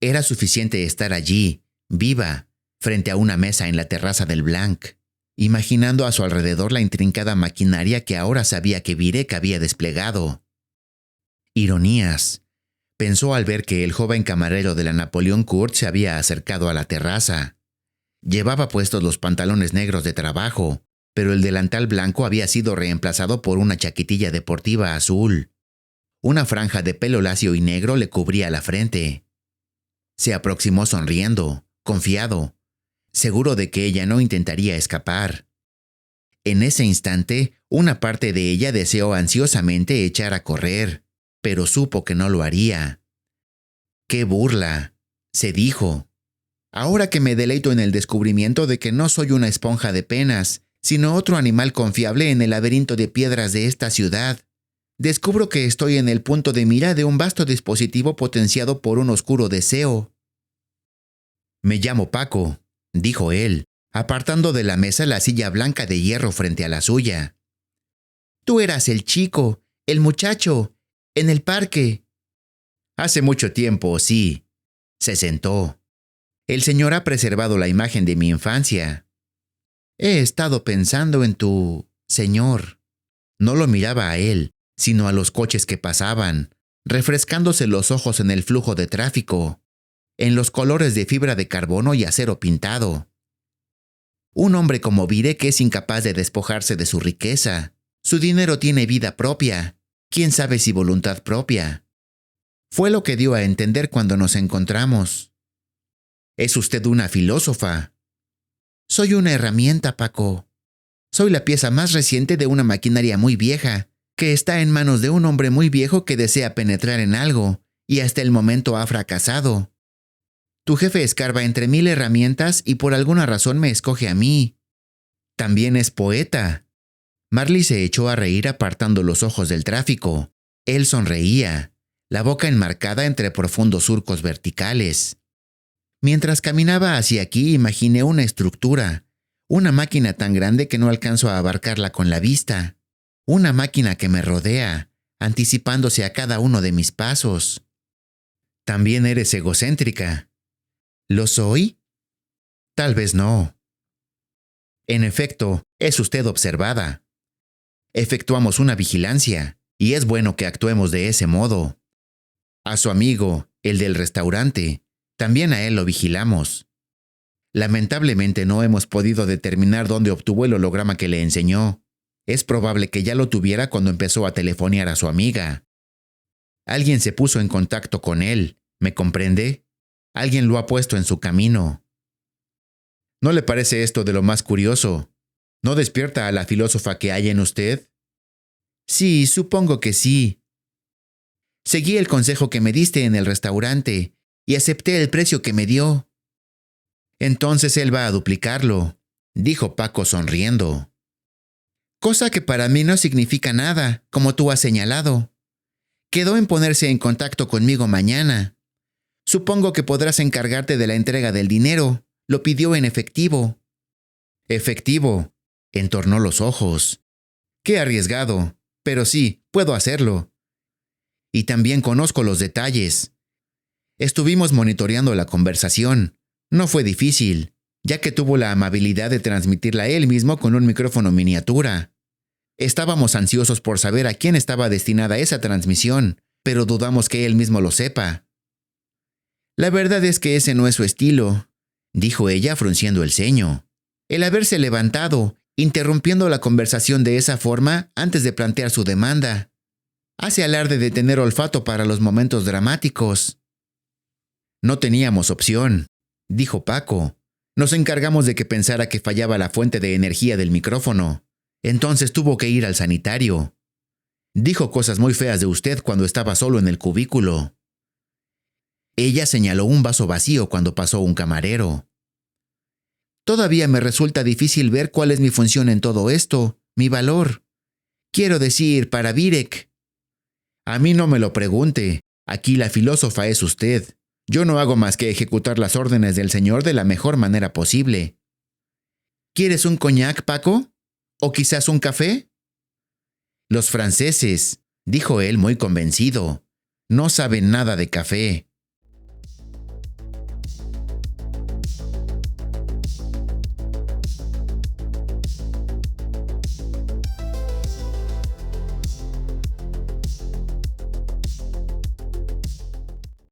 Era suficiente estar allí, viva, frente a una mesa en la terraza del Blanc, imaginando a su alrededor la intrincada maquinaria que ahora sabía que Vírek había desplegado. Ironías, pensó al ver que el joven camarero de la Napoleon Court se había acercado a la terraza. Llevaba puestos los pantalones negros de trabajo, pero el delantal blanco había sido reemplazado por una chaquetilla deportiva azul. Una franja de pelo lacio y negro le cubría la frente. Se aproximó sonriendo, confiado, seguro de que ella no intentaría escapar. En ese instante, una parte de ella deseó ansiosamente echar a correr, pero supo que no lo haría. ¡Qué burla!, se dijo. Ahora que me deleito en el descubrimiento de que no soy una esponja de penas, sino otro animal confiable en el laberinto de piedras de esta ciudad, descubro que estoy en el punto de mira de un vasto dispositivo potenciado por un oscuro deseo. Me llamo Paco, dijo él, apartando de la mesa la silla blanca de hierro frente a la suya. Tú eras el chico, el muchacho, en el parque. Hace mucho tiempo, sí. Se sentó. El señor ha preservado la imagen de mi infancia. He estado pensando en tu señor. No lo miraba a él, sino a los coches que pasaban, refrescándose los ojos en el flujo de tráfico, en los colores de fibra de carbono y acero pintado. Un hombre como Vírek es incapaz de despojarse de su riqueza. Su dinero tiene vida propia, quién sabe si voluntad propia. Fue lo que dio a entender cuando nos encontramos. Es usted una filósofa. Soy una herramienta, Paco. Soy la pieza más reciente de una maquinaria muy vieja, que está en manos de un hombre muy viejo que desea penetrar en algo, y hasta el momento ha fracasado. Tu jefe escarba entre 1000 herramientas y por alguna razón me escoge a mí. También es poeta. Marley se echó a reír apartando los ojos del tráfico. Él sonreía, la boca enmarcada entre profundos surcos verticales. Mientras caminaba hacia aquí, imaginé una estructura, una máquina tan grande que no alcanzo a abarcarla con la vista, una máquina que me rodea, anticipándose a cada uno de mis pasos. También eres egocéntrica. ¿Lo soy? Tal vez no. En efecto, es usted observada. Efectuamos una vigilancia, y es bueno que actuemos de ese modo. A su amigo, el del restaurante, también a él lo vigilamos. Lamentablemente no hemos podido determinar dónde obtuvo el holograma que le enseñó. Es probable que ya lo tuviera cuando empezó a telefonear a su amiga. Alguien se puso en contacto con él, ¿me comprende? Alguien lo ha puesto en su camino. ¿No le parece esto de lo más curioso? ¿No despierta a la filósofa que hay en usted? Sí, supongo que sí. Seguí el consejo que me diste en el restaurante y acepté el precio que me dio. Entonces él va a duplicarlo, dijo Paco sonriendo. Cosa que para mí no significa nada, como tú has señalado. Quedó en ponerse en contacto conmigo mañana. Supongo que podrás encargarte de la entrega del dinero. Lo pidió en efectivo. Efectivo. Entornó los ojos. Qué arriesgado, pero sí, puedo hacerlo. Y también conozco los detalles. Estuvimos monitoreando la conversación. No fue difícil, ya que tuvo la amabilidad de transmitirla él mismo con un micrófono miniatura. Estábamos ansiosos por saber a quién estaba destinada esa transmisión, pero dudamos que él mismo lo sepa. La verdad es que ese no es su estilo, dijo ella frunciendo el ceño. El haberse levantado, interrumpiendo la conversación de esa forma antes de plantear su demanda. Hace alarde de tener olfato para los momentos dramáticos. No teníamos opción, dijo Paco. Nos encargamos de que pensara que fallaba la fuente de energía del micrófono. Entonces tuvo que ir al sanitario. Dijo cosas muy feas de usted cuando estaba solo en el cubículo. Ella señaló un vaso vacío cuando pasó un camarero. Todavía me resulta difícil ver cuál es mi función en todo esto, mi valor. Quiero decir, para Virek. A mí no me lo pregunte. Aquí la filósofa es usted. Yo no hago más que ejecutar las órdenes del señor de la mejor manera posible. ¿Quieres un coñac, Paco? ¿O quizás un café? Los franceses, dijo él muy convencido, no saben nada de café.